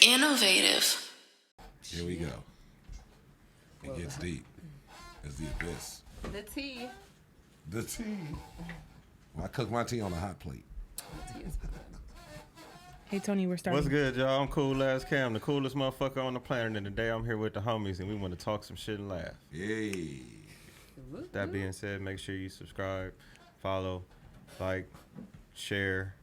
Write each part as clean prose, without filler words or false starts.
Innovative. Here we go. It gets deep. It's the abyss. The tea. The tea. Well, I cook my tea on a hot plate. Hey, Tony, we're starting. What's good, y'all? I'm Cool Ass Cam, the coolest motherfucker on the planet, and today I'm here with the homies, and we want to talk some shit and laugh. Yay. That being said, make sure you subscribe, follow, like, share,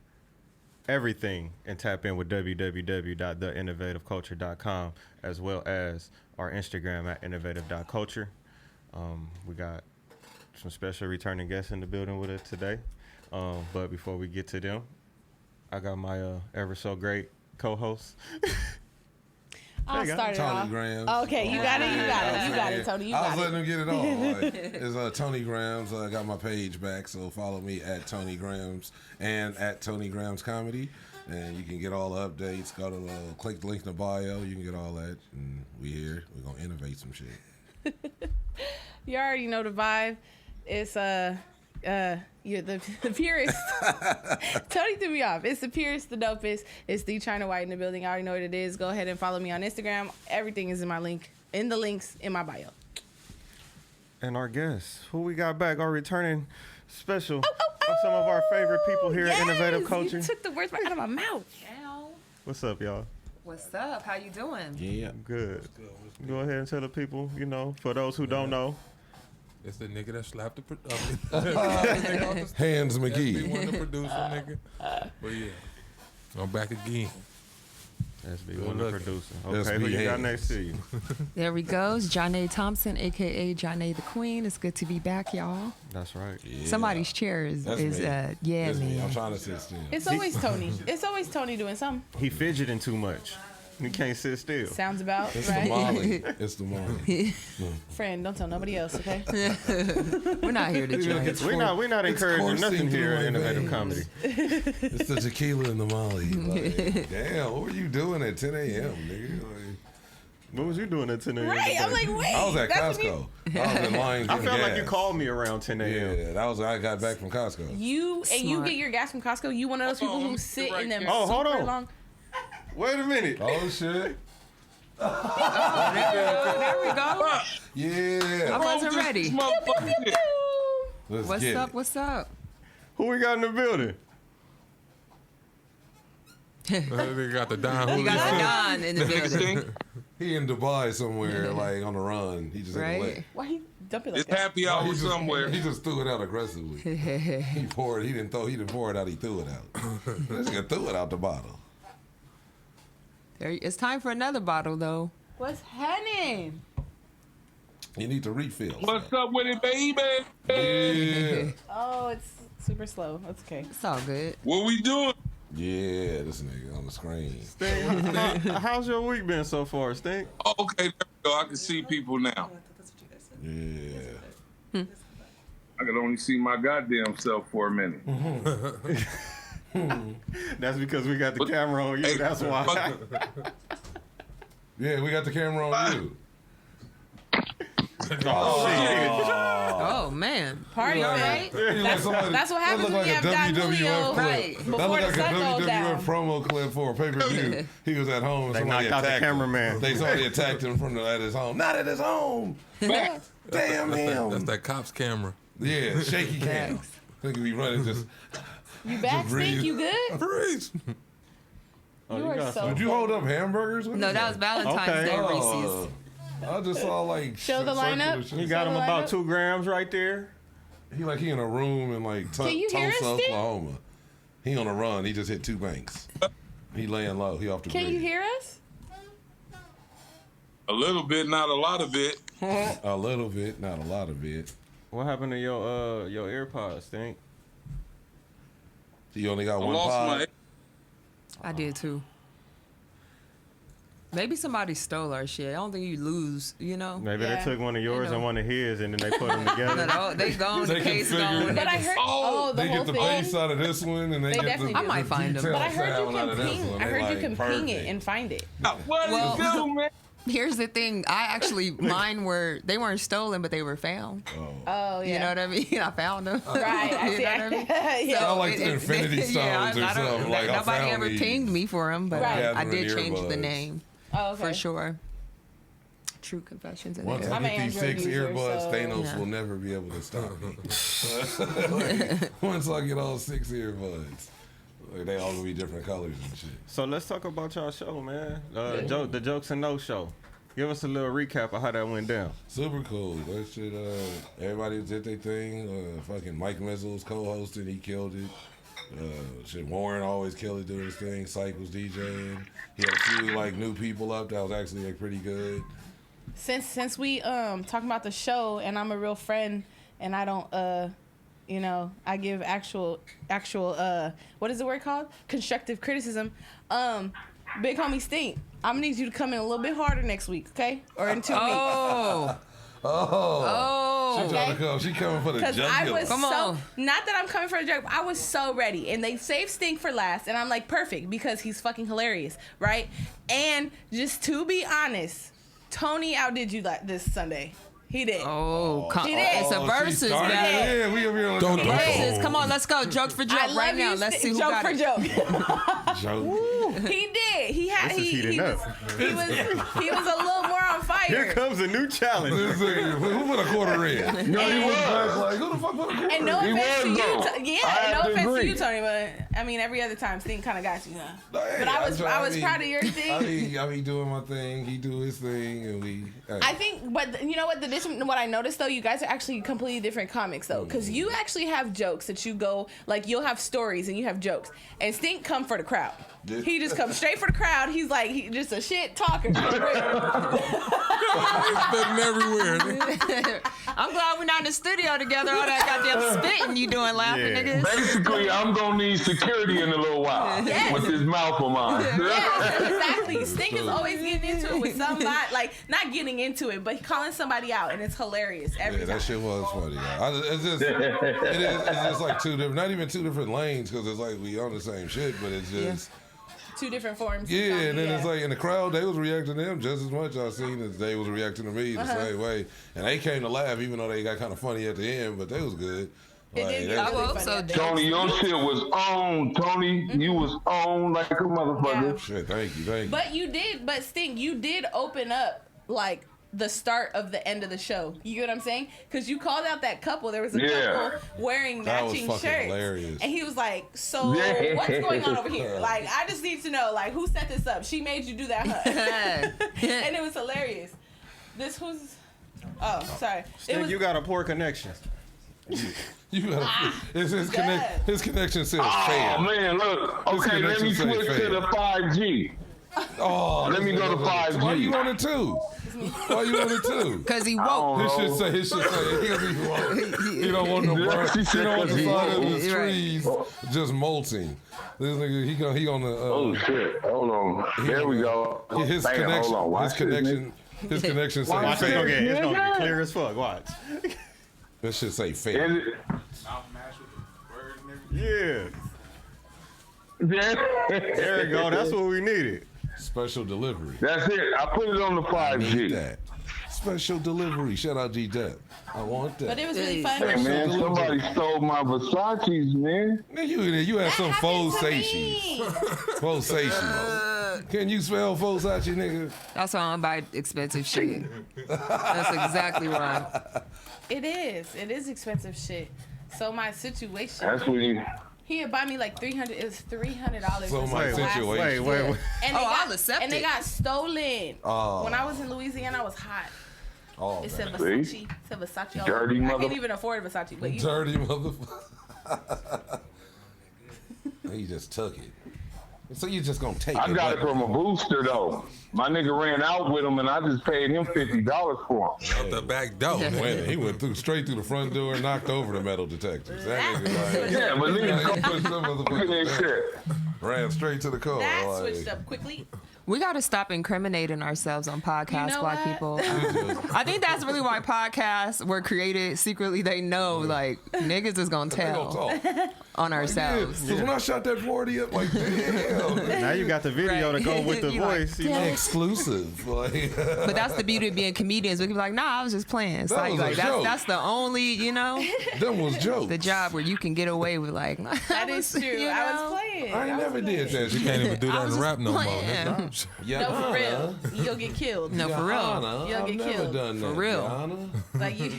everything, and tap in with www.theinnovativeculture.com, as well as our Instagram at innovative.culture. We got some special returning guests in the building with us today. But before we get to them, I got my ever so great co-host. I'll start it Tony off. Grams. Okay, you got it. You got it, Tony. You I got was it. letting them get it all. Like, it's Tony Grams. I got my page back, so follow me at Tony Grams and at Tony Grams Comedy. And you can get all the updates. Go to click the link in the bio. You can get all that. And we here. We're going to innovate some shit. You already know the vibe. It's you're the purest. Tony threw me off. It's the purest, the dopest. It's the China White in the building. I already know what it is. Go ahead and follow me on Instagram. Everything is in my link, in the links in my bio. And our guests, who we got back, our returning special of some of our favorite people here at Innovative Culture. You took the words right out of my mouth. Ow. What's up, y'all? What's up? How you doing? Yeah. Good. Go ahead and tell the people, for those who don't know. It's the nigga that slapped the Hands McGee. SB1 Da Produza, nigga. But yeah, I'm back again. SB1 Da Produza. Okay, SB who you got hands. next to you? There we go. It's Jonnae Thompson, a.k.a. Jonnae the Queen. It's good to be back, y'all. That's right. Yeah. Somebody's chair is That's me. yeah, That's me. man. I'm trying to sit still. It's always Tony. It's always Tony doing something. He fidgeting too much. He can't sit still. Sounds about It's the right. Molly. It's the Molly. Friend, don't tell nobody else, okay? We're not here to judge. We're not encouraging nothing here at Innovative Comedy. It's the tequila and the Molly. Like, damn, what were you doing at 10 a.m., nigga? Like, What was you doing at 10 a.m. Right. today? I'm like, wait. I was at that's what Costco. I was in line I getting felt like gas. you called me around 10 a.m. Yeah, that was when I got back from Costco. You Smart. get your gas from Costco. You one of those people who sit in them Oh, hold super on. long. Wait a minute. Oh, shit. There we go. I Yeah. wasn't ready. Let's What's get up? it. What's up? Who we got in the building? Nigga got the Don We got Julio. Don in the building. He in Dubai somewhere, like on the run. He just ain't Right? lit. Why he dump it like It's that? happy He hour just- somewhere. He just threw it out aggressively. He poured. He didn't pour it out. He threw it out. This nigga threw it out the bottle. It's time for another bottle, though. What's happening? You need to refill. What's up with it, baby? Yeah. Oh, it's super slow. That's okay. It's all good. What we doing? Yeah, this nigga on the screen. Stynk, how's your week been so far, Stynk? Oh, okay, there we go. I can see people now. Yeah. I can only see my goddamn self for a minute. That's because we got the camera on you. Hey, That's why. Yeah, we got the camera on you. Oh, man. Party, all right? That's what happens That looked when you like have a Don WWF Julio clip. Right. That before looked the like a sun goes WWF down. promo clip for a pay-per-view. He was at home and They somebody knocked out the attacked him. cameraman. They somebody attacked him from at his home. Not at his home. Damn That's him. that cop's camera. Yeah, shaky cam. Think he be running just. You back, breathe. Stink? You good? Freeze. Oh, You you are got so some. Did you hold up hamburgers? What No, is that was Valentine's Okay. Day Oh, Reese's. I just saw like Show the circular lineup. shit. You got him Show the about lineup. 2 grams right there. He in a room in like Can you hear us, Tulsa, Steve? Oklahoma. He on a run. He just hit 2 banks. He laying low. He off the Can grid. you hear us? A little bit, not a lot of it. A little bit, not a lot of it. What happened to your AirPods, Stynk? You only got I one lost pod. my. I did, too. Maybe somebody stole our shit. I don't think you lose, Maybe Yeah, they took one of yours know. and one of his, and then they put them together. No, they gone. They The can case figure gone. it But I heard, the They whole get the thing. bass out of this one, and they get definitely the, do. I might find them. detail But I heard you sound out can of this ping. one. I They heard you like, can ping perfect. it and find it. What Well- do you do, man? Here's the thing. Mine they weren't stolen, but they were found. Oh, yeah. You know what I mean? I found them. Right. I You see. know what I mean? Yeah. Sound like the Infinity Stones or something. Like, I nobody found ever these. pinged me for them, but Right. I did Gathering change the earbuds. name Oh, okay. for sure. True confessions in Once there. I I'm get an these Android 6 user, earbuds, so- Thanos Yeah. will never be able to stop me. Once I get all 6 earbuds, like, they all gonna be different colors and shit. So let's talk about y'all show, man. The Jokes and No show. Give us a little recap of how that went down. Super cool. That shit, everybody did their thing. Fucking Mike Missile was co-hosting. He killed it. Shit, Warren always killed it doing his thing. Psych was DJing. He had a few like new people up that was actually like pretty good. Since we talking about the show, and I'm a real friend, and I don't I give actual what is the word called? Constructive criticism. Big homie Stynk, I'm gonna need you to come in a little bit harder next week, okay? Or in 2 weeks. Oh, she trying to come. She coming for the Because I jugular. was Come so, on. not that I'm coming for a joke, but I was so ready. And they saved Stynk for last. And I'm like, perfect, because he's fucking hilarious, right? And just to be honest, Tony outdid you this Sunday. He did. He did. Oh, It's a she versus, started guys. it. Yeah, we over here on Don't the do it. Versus. Come on, let's go. Joke for I joke love right now. you, Let's see who joke got for it. joke. joke. He did. He had. This is heating up. He was a little more on fire. Here comes a new challenge. This nigga, who put a quarter in? No, he was. Like, who the fuck put a quarter And no in? He offense to was, you, though. yeah. I have No to offense to agree. you, Tony, but I mean every other time Stynk kind of got you, huh? Hey, But I was mean, proud of your thing. I be doing my thing. He do his thing, and we. Hey. I think, but you know what? What I noticed though, you guys are actually completely different comics though, because you actually have jokes that you go like you'll have stories and you have jokes, and Stynk come for the crowd. Yeah. He just comes straight for the crowd. He's like just a shit talker. Spitting everywhere. I'm glad we're not in the studio together. All that goddamn spitting you doing, laughing, Yeah. niggas. Basically, I'm gonna need security in a little while Yes. with this mouth of mine. Yeah, exactly. Stynk is always getting into it with somebody, like not getting into it, but calling somebody out, and it's hilarious every Yeah, time. that shit was funny. It's just like two different, not even two different lanes, because it's like we on the same shit, but it's just Two different forms. of yeah. comedy, And then yeah. it's like in the crowd, they was reacting to them just as much I seen as they was reacting to me the same way, and they came to laugh even though they got kind of funny at the end, but they was good. It Like, did they- get I really will funny also at the do- end. Tony, your shit was on. Tony, you was on like a motherfucker. Shit, thank you. But Stynk, you did open up like the start of the end of the show. You get what I'm saying? Because you called out that couple. There was a Yeah. couple wearing That was matching fucking shirts, hilarious. and he was like, "So Yeah. what's going on over here? Like, I just need to know, like, who set this up? She made you do that, huh?" And it was hilarious. This was, oh, sorry. It was, You got a poor connection. You gotta, his connection says Oh fair. man, look. Okay, let me connection say switch fair. to the 5G. Oh, Let me go to 5G. Why you on it too? Why you on it too? Because he I woke. don't know. His shit say, he don't want no burn. She He said don't want the 'cause he side of woke. the trees just molting. This nigga, he on the. Oh shit! Hold on. There we go. His Damn, connection. hold on. Watch His connection say Watch, it's fair. gonna get clear as fuck. Watch. That shit say fair. Yeah. Yeah. There we go. That's what we needed. Special delivery. That's it. I put it on the Need 5G. that. Special delivery. Shout out G-Dep. I want that. but it was really Hey, fun. Hey man, somebody stole my Versace's, man. Man, you had some faux happened to Seychelles. me. Faux Seychelles. Can you spell faux Sachi, nigga? That's why I don't buy expensive shit. That's exactly right. It is expensive shit. So my situation, That's what you. he had bought me like $300. It was $300. So for my some glasses. situation. Wait. And Oh, I'll accept and they it. got stolen. Oh. When I was in Louisiana, I was hot. Oh, It said man. Versace. See? It said Versace. all Dirty over. I mother- can't even afford Versace, but you. Dirty motherfucker. He just took it. So you just gonna take I it. got it from a booster though. My nigga ran out with him, and I just paid him $50 for him. Out the back door. He went straight through the front door and knocked over the metal detectors. That nigga like, Yeah, but he niggas pushed them fucking that motherfuckers down. shit. Ran straight to the car. That like, switched up quickly. We got to stop incriminating ourselves on podcasts, You know Black what? people. I think that's really why podcasts were created. Secretly, they know, like, niggas is going to They gonna tell talk. on ourselves. Because when I shot that 40 up, like, damn. Now you got the video to go with the You like, voice. You know? Exclusive. Like, But that's the beauty of being comedians. We can be like, nah, I was just playing. So That was a joke. that's the only, you know, them was jokes. the job where you can get away with, like, That is true. you I know? was playing. I ain't never did that. You can't even do I that was in just rap no more. playing. That's Yeah, No, for real. You'll get killed. No, for real. I've You'll get never killed. done that. For real. Yana. Like you.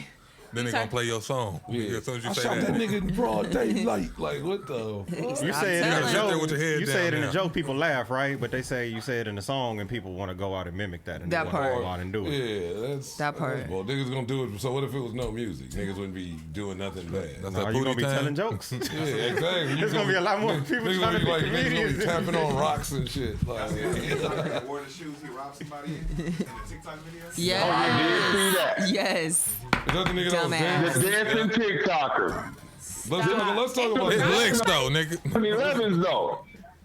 Then they gonna play your song. Yeah. As soon as you I say shot that that. nigga in broad daylight. Like, what the fuck? You say it in telling a you. Sit there with joke. your head You down say it in now. a joke, people laugh, right? But they say you say it in a song, and people want to go out and mimic that, and That they want to part. go out and do it. Yeah, that's That part. That's, well, niggas gonna do it. So what if it was no music? Niggas wouldn't be doing nothing bad. That's Now that you gonna booty be time. telling jokes. Yeah, exactly. There's gonna be a lot more people Niggas trying gonna to be be like, niggas gonna be comedians. tapping on rocks and shit. Like, Wore the shoes he robbed somebody in the TikTok video. Yeah. I did see that. Yes. is that the nigga that was Dumbass. The dancing? dancing TikToker. Let's talk about His that. legs though, nigga. 2011s though.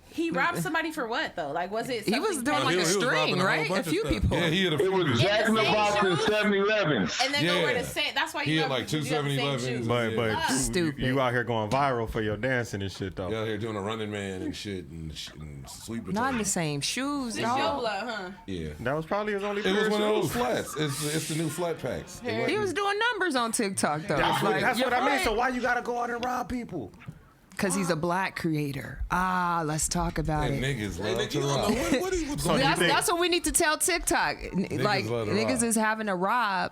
He robbed somebody for what though? Like was it? He was something doing petty? like he a was robbing string, a whole right? A bunch of few stuff. people. Yeah, he had a It few. was Jack in the same Box and shoes? 7-Elevens. And then go Yeah. wear the same. That's why He you had have like two you have the same 7-Elevens. shoes. But Stupid. you out here going viral for your dancing and shit though. You out here doing a running man and shit and sweet potato. Not in the same shoes, This your y'all. blood, huh? Yeah. That was probably his only. It pair was of one of those shoes. flats. It's the new flat packs. He was doing numbers on TikTok though. That's what, that's what I mean. So Like, why you gotta go out and rob people? because he's a Black creator. Ah, let's talk about And it. niggas Hey, love nigga, to you don't rob. know what he was So going you That's, think- that's what we need to tell TikTok. Like love to niggas rob. is having to rob.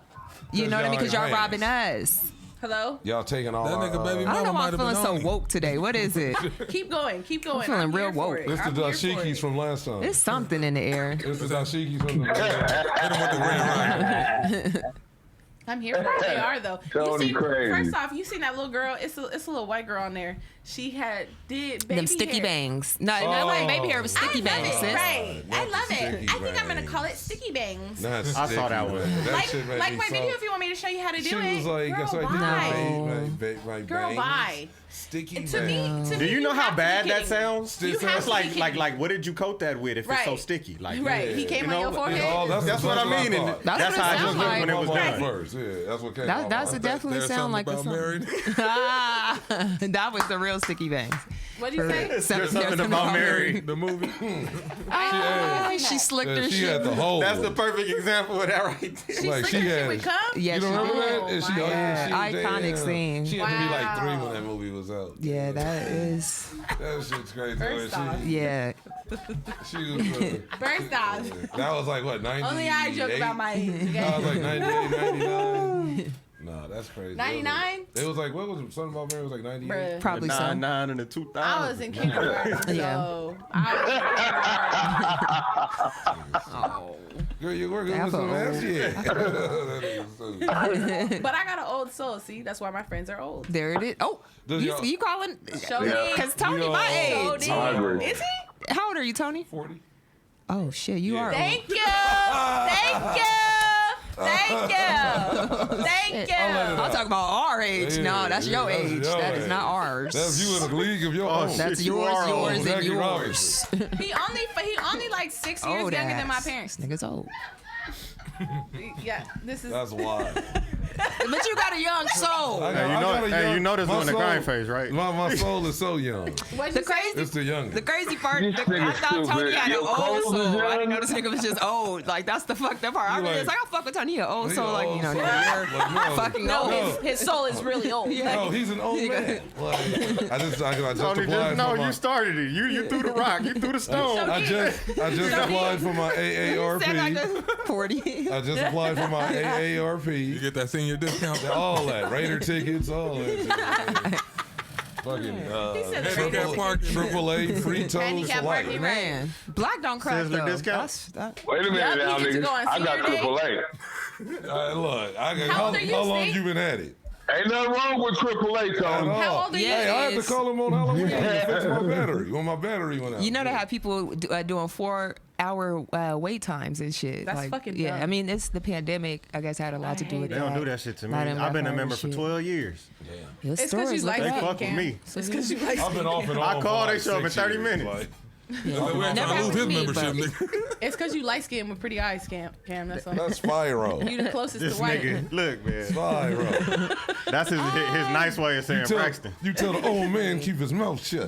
You Cause know what I mean? y'all Because y'all ain't robbing us. Hello. Y'all taking all That our, nigga baby I don't know why might I'm have feeling been so on you. woke today. What is it? Keep going. Keep going. feeling I'm real here for woke. it. It's the I'm here for dashikis it. from last time. There's something in the air. It's the dashikis from the Hit him with the red right. I'm here for it. They are though. Tony crazy. First off, you seen that little girl? It's a little white girl on there. She did baby Them sticky hair. bangs. No, no, like baby hair was sticky I love bangs, it. sis. Right. I Not love the it. sticky I think I'm gonna bangs. call it sticky bangs. Not I saw sticky, that one. man. That Like, shit made like me my so- video if you want me to show you how to do She it. was like, Girl, that's like bye. my Girl, bangs. bye. Sticky To me, bangs. to Do me, you know have how to be bad that kidding. sounds? You have It's to like be like kidding. what did you coat that with if it's so Right. sticky? Like Right. He came You on know, your forehead. Oh, That's what I mean. And thought. That's that's what how it I just sounds looked like. when it was done. First. Yeah, that's what came That, out. that's a definitely There's sound like a something about song. married. Ah, that was the real sticky bangs. What'd you say? There's something about Mary. The movie. Ah, she slicked her Yeah, she shit. had the whole. That's the perfect example of that right there. She Like, slicked she her shit had- with cum? Yeah, You don't she remember did. that? And she, Yeah, she was iconic damn- scene. She had to be like Wow. 3 when that movie was out. Yeah, that is. That shit's crazy. First When off. Yeah. she was. First off, That was like what 90. only I joke about my age. That was Okay? like 98, 99. No, that's crazy. 99? It was like what was it? Something about Mary was like 98. Bruh. Probably so. 99 and the 2000. I was in kindergarten, Yeah. so I Girl, you working That with some for ass old. yet? That is so- but I got an old soul. See, that's why my friends are old. There it is. Oh, Does you, y'all- you calling? Show me. Because Tony, You my know- age. So I agree. Is he? How old are you, Tony? 40. Oh shit, you are. Old. Thank you. Thank you. Thank you. Thank you. I'm talking about our age. Yeah, no, that's yeah, your that's age. your That is age. not ours. That's you in a league of your own. That's Shit, you yours, are old. yours, and Jackie yours. Robinson. He only like 6 years Old younger than my ass. parents. Niggas old. Yeah, this is. That's wild. But you got a young soul. You know this my one the soul- grind phase, right? My soul is so young. What'd The you say? crazy, It's the youngest. the crazy part. This I nigga's thought Tony stupid. had an Yo, old Cole is soul. I didn't young. know this nigga was just old. Like that's the fucked up part. I You mean, like- it's like I fuck with Tony. He an old He soul. an Like old you know, soul. nigga, you're Like, no. fucking No, old. his soul is really old. No, he's an old man. Like, I just Tony, applied just know for my. you started it. You threw the rock. You threw the stone. I just applied for my Said like AARP. a 40. I just applied for my You AARP. get that senior discount. All that Raider tickets, all that. Shit. Fucking He said the Handicap Raiders. parking. AAA free toes Handicap for life. parking. Man, black don't crack Sizzler though. discount? That, Wait a minute Yup, now, he get to go on niggas. I got senior day. AAA. Look, How old are you, how long Steve? you been at it? Ain't nothing wrong with AAA, Tony. How old are you? Yeah. Hey, I had to Yes. call him on Halloween to fix my battery when my battery went out. you know they have people doing 4-hour wait times and shit. That's like, fucking yeah. dumb. I mean, it's the pandemic. I guess had a lot to do with They that. don't do that shit to me. Lot of I've been a that member for shit. 12 years. His It's because you stories like look They it skin, up. fuck with Cam. me. It's because you like I've been skin. off and on. I for call, like they show up in 6 30 years, minutes. like, So we ain't Never trying to lose his happened to me, membership, but- nigga. It's because you light skinned with pretty eyes, Cam. That's all. That's Spyro. You the closest This to white. nigga, look, man. Spyro. That's his nice way of saying Braxton. You tell the old man keep his mouth shut.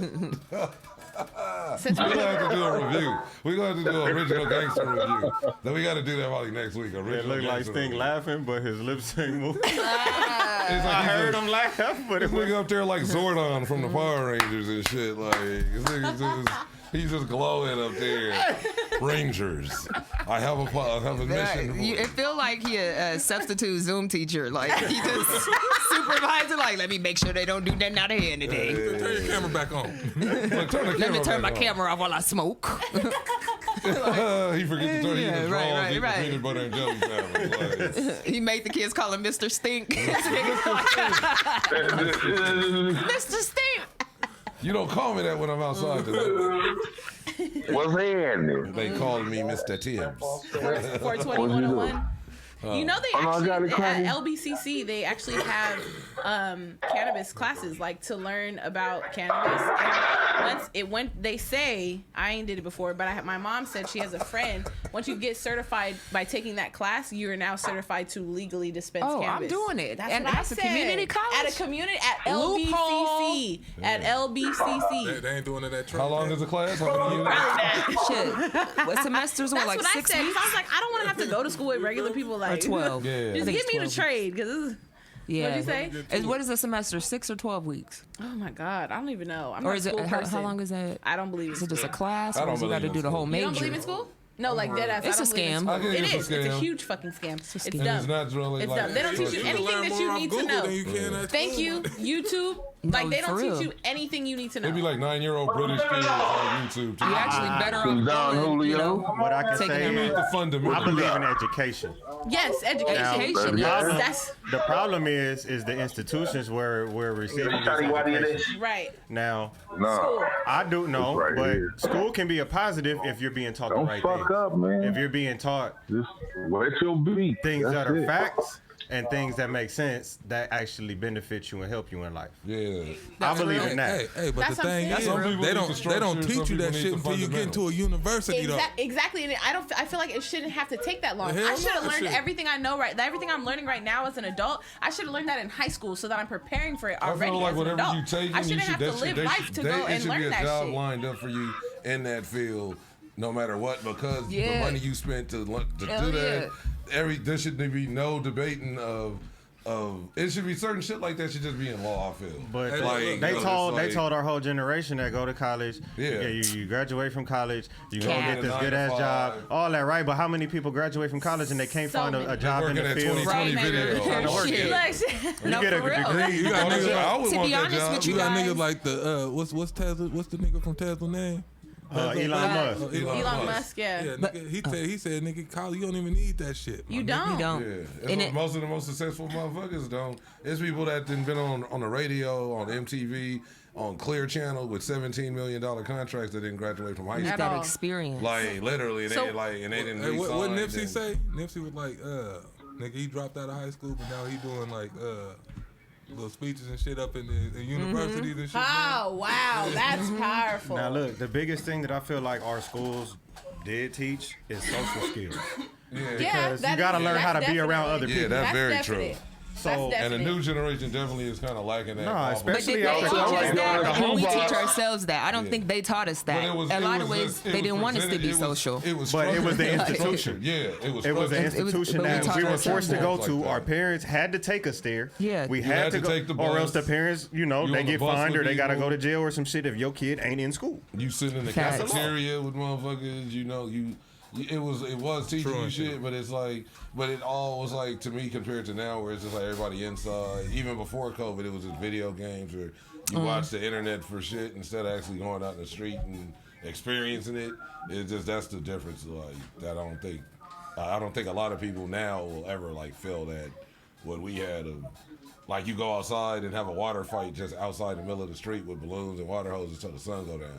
Since We're gonna have to do a review. We're gonna have to do an original gangster review. Then we gotta do that probably next week. It Original looked like gangster Stynk review. laughing, but his lips ain't moving. It's like I heard him laugh, but it This was nigga up there like Zordon from the Power Rangers and shit. Like this nigga he's just glowing up there. Rangers. I have a mission. It feel like he a substitute Zoom teacher. Like he just supervisor. Like, let me make sure they don't do nothing out of hand today. Turn your camera back on. Look, turn the Let me camera turn my back on. camera off while I smoke. He forget to turn Yeah, his right, draws, right. peanut butter and jelly sandwich. Like, He made the kids call him Mr. Stynk. Mr. Stynk. you don't call me that when I'm outside. What's happening? They call me Mr. Tibbs. 420-101. You know they Oh, no, I got it, actually at Craig. LBCC they actually have cannabis classes like to learn about cannabis. And they say I ain't did it before, but my mom said she has a friend. Once you get certified by taking that class, you are now certified to legally dispense Oh, cannabis. I'm doing it. That's And what I that's a said. community college? At a community at Loophole. LBCC. At LBCC. They ain't doing it at church. How long is the class? How many units? Shit. What semesters were That's like what I 6 said. 'Cause weeks? I was like, I don't want to have to go to school with regular people Or like 12. Yeah. I Just think give it's me the 12. trade because this is. Yeah. What'd you say? What is the semester? 6 or 12 weeks? Oh my God, I don't even know. I'm Or not is a it school how person. long is that? I don't believe Is in it just a school. class, I or don't is you got to believe do in the whole school. major? You don't believe in school? No, like dead ass. It's I a don't believe in scam. school. I think It it's a is. It's a scam. huge fucking scam. It's scam. And it's dumb. not really It's like dumb. They don't teach you can anything learn that more you off need to Google know. than you can at Thank school. you, YouTube. Like they for don't real. teach you anything you need to know. It'd be like 9-year-old British kids on YouTube. You're actually better Some off Don going, you Julio. know, what I can taking say them You need is the fundamentals. I believe in education. Yes, education. Education, yes. That's The problem is the institutions where we're receiving this education. right. Now, No. I do know, It's right but here. school can be a positive if you're being taught Don't the right fuck things. up, man. If you're being taught Just wet your beat. things That's that are it. facts and things that make sense that actually benefit you and help you in life. Yeah. I believe Hey, in that. hey, but That's the what I'm thing saying. is, Some people they need don't the structure, teach some you that people need shit the until you get into a fundamentals. university though. Exactly, and I feel like it shouldn't have to take that long. The hell I should have no, it learned shouldn't. everything I know everything I'm learning right now as an adult. I should have learned that in high school so that I'm preparing for it I already feel like as an whatever adult. you take, I shouldn't have to live life to go and it should learn be a that job shit. lined up for you in that field, no matter what, because the Yeah. money you spent to Hell do that, there should be no debating of it should be certain shit like that should just be in law. I feel, But Hey, like, look, you know, they it's told like- our whole generation that go to college. Yeah. You graduate from college. You go Can't. get this 9 to good ass 5. job. All that, right? But how many people graduate from college and they can't So find many. a job in Working the at field? 2020 Right, video. man. I know work Shit. it. Like, No, get a for real. degree. You got Oh, niggas, I would To want be that honest job. with you you got guys- niggas like the what's Tesla? What's the nigga from Tesla name? Elon Musk. Elon Musk, yeah. Yeah, nigga, he said, nigga, college, you don't even need that shit. You my nigga. don't. You don't. Yeah, And and it- most of the most successful motherfuckers don't. It's people that done been on the radio, on MTV, on Clear Channel with $17 million contracts that didn't graduate from high Use At school. that all. experience. Like literally, So- and they didn't. Hey, what re-sign, Nipsey and- say? Nipsey was like, nigga, he dropped out of high school, but now he doing like little speeches and shit up in universities and shit. Oh wow, that's powerful. Now look, the biggest thing that I feel like our schools did teach is social skills. Yeah. yeah, Because that you got to is- learn how to that's be around definitely- other Yeah, people. that's very definite. true. So- That's And the definite. new generation definitely is kind of liking that. Nah, awful. But did especially they after teach like us going that? to Or we home teach bar. ourselves that? I don't think they taught us that. But A lot of it ways, was they didn't want us to presented- be it was- social. It was, But it was the structured. institution. Yeah, it was. It was an It was- institution but we that taught we were ourselves forced to go like to. that. Our parents had to take us there. Yeah. We You had to go, take the or else bus. the parents, You they on the get bus fined or with they gotta people. go to jail or some shit if your kid ain't in school. You sit in the Facts. cafeteria with motherfuckers. You know, it was teaching True you and shit, true. but it's like, but it all was like to me compared to now, where it's just like everybody inside. Even before COVID, it was just video games or you watch the internet for shit instead of actually going out in the street and experiencing it. It's just that's the difference. Like that, I don't think a lot of people now will ever like feel that what we had of. Like you go outside and have a water fight just outside the middle of the street with balloons and water hoses till the sun go down.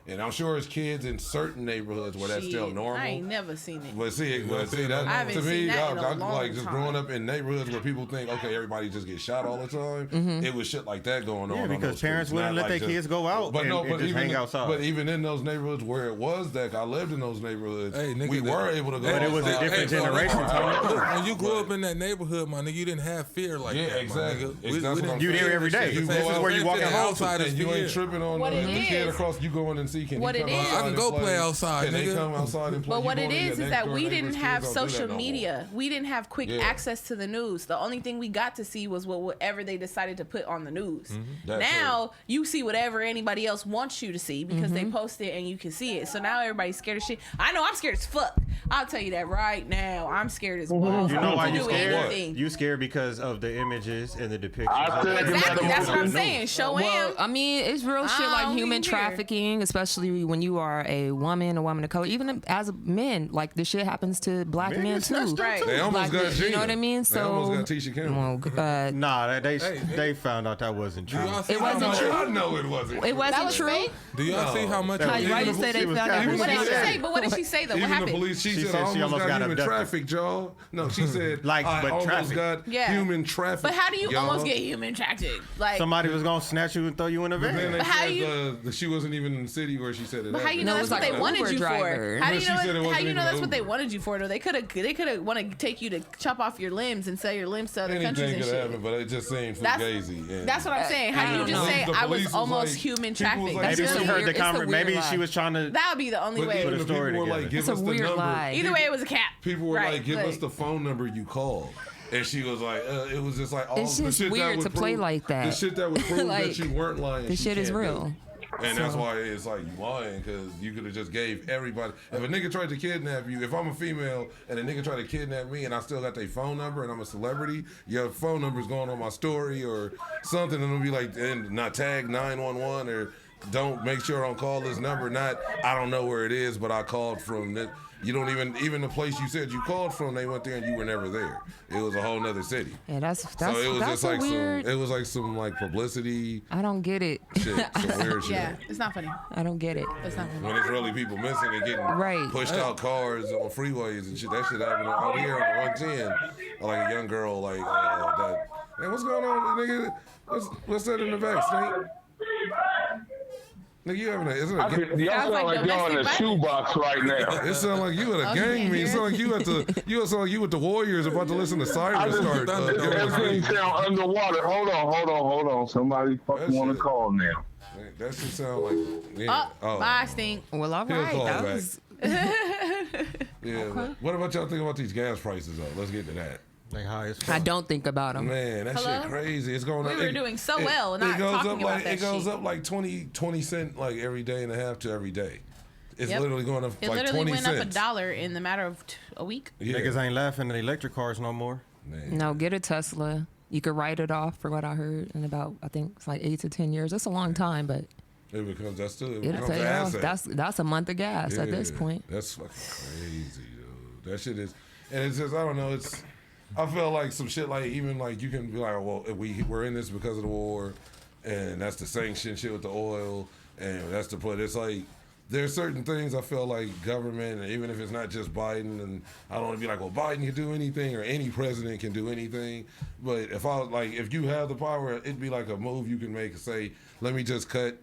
And I'm sure it's kids in certain neighborhoods where that's still Shit, normal. I ain't never seen it. But see, that, I haven't to seen me, that in a I long like just time. growing up in neighborhoods where people think, okay, everybody just gets shot all the time. It was shit like that going on. Yeah, on because those parents streets, wouldn't not let their like kids go out and just even hang outside. But even in those neighborhoods where it was that, I lived in those neighborhoods. Hey, nigga, we were able to go. But it was a outside. different Hey, bro, generation, Tony. When you grew up in that neighborhood, my nigga, you didn't have fear like Yeah, that. exactly. My nigga. That's what I'm You saying. there every day. You This go is out where you walking home outside and you ain't fear. tripping on What the it kid is- across. You going and see, can what he it come is- outside I can and go play outside, Can they nigga. come outside and play? But what You it go to your is next that door we neighbor's didn't kids have don't do that social no more. media. We didn't have quick Yeah. access to the news. The only thing we got to see was whatever they decided to put on the news. That's Now you see whatever anybody else wants you to see because they post it and you can see it. So now everybody's scared of shit. I know I'm scared as fuck. I'll tell you that right now. I'm scared as fuck. You know why to you do scared? anything. You scared because of the images and the depictions. I said Exactly. That's what I'm No. saying. Show Well, him. I mean, it's real shit I like don't human even care. trafficking, especially when you are a woman of color. Even as men, like this shit happens to black Men men get snatched too. up, Right. too. They almost Black got men, Gina. you know what I mean? They So, almost got Tisha Campbell. well, Nah, they Hey. found out that wasn't Do true. y'all see It how wasn't much? true. I know it wasn't. it That wasn't was true. fake? Do y'all see how much? That How was- you Even say they she was found out? capping. What did she Yeah. say? But what did she say though? What Even the happened? police, she She said, said I she almost almost got got human abducted. trafficked, y'all. No, she said, Like, I but almost traffic. got Yeah. human trafficked. But how do you y'all. almost get human trafficked? Like, Somebody was gonna snatch you and throw you in a But then van. they But how said you- that she wasn't even in the city where she said it. but how you No, know it that's was what like they an wanted Uber you driver. for? How do No, you she know? said it How wasn't you know even that's what they Uber. wanted you for? Though they could have want to take you to chop off your limbs and sell your limbs to other countries Anything and could shit. happen, but it just seemed That's- fugazi. And That's what I'm saying. How I do you don't just know. say The I police was was almost like- human people was trafficked? like- That's Maybe It's she a heard weird- the it's a conversation. weird Maybe lie. she was trying to. That would be the only But way. even Put a the story people were like, together. give It's a us the weird number. lie. Either way, it was a cap. People were Right, like, give like- us the phone number you called. And she was like, it was just like all It's the just shit that weird would to play prove- like that. The shit that would prove Like, that you weren't lying. this she shit is can't do. real. And that's So- why it's like you lying, because you could have just gave everybody. If a nigga tried to kidnap you, if I'm a female and a nigga tried to kidnap me and I still got their phone number and I'm a celebrity, your phone number's going on my story or something, and it'll be like, and not tag 911 or don't make sure I don't call this number. Not I don't know where it is, but I called from it. You don't even the place you said you called from, they went there and you were never there. It was a whole nother city. Yeah, that's So it was that's just a like weird. it was like some like publicity I don't get it. shit, some weird shit. Yeah, it's not funny. I don't get it. It's not funny. When it's really people missing and getting Right. pushed out cars on freeways and shit, that shit happened out here on the 110. Like a young girl, like that. Man, what's going on, nigga? What's that in the back, Stynk? Nigga, you having a? Isn't I it? could, y'all Sounds sound like like y'all in a domestic shoebox right now. It sound like you at a gang meeting. It sound like you at the. You sound like you with the Warriors about to listen to I sirens just, start. Giving us everything beats. sound underwater. Hold on. Somebody fucking That want to shit- call now. Man, that shit sound like. Yeah. Oh, bye, Stink. Well, all He'll right. call That back. was Yeah. What about y'all think about these gas prices though? Let's get to that. Like high as fuck. I don't think about them. Man, that Hello? shit crazy. It's going We up. were doing so well, not it goes talking up about like that it goes shit. up like 20 cent like every day and a half to every day. It's Yep. literally going up It like literally 20 went cents. up $1 in the matter of a week. Yeah. Niggas ain't laughing at electric cars no more. Man. No, get a Tesla. You could write it off for what I heard in about I think it's like 8 to 10 years. That's a long time, but It becomes it it'll becomes pay an you off. asset. That's a month of gas at this Yeah, point. That's fucking crazy, dude. That shit is, and it's just I don't know. It's I feel like some shit like even like you can be like, well, we're in this because of the war, and that's the sanction shit with the oil, and that's the put. It's like there's certain things I feel like government, and even if it's not just Biden, and I don't want to be like, well, Biden can do anything or any president can do anything, but if I was like, if you have the power, it'd be like a move you can make and say, let me just cut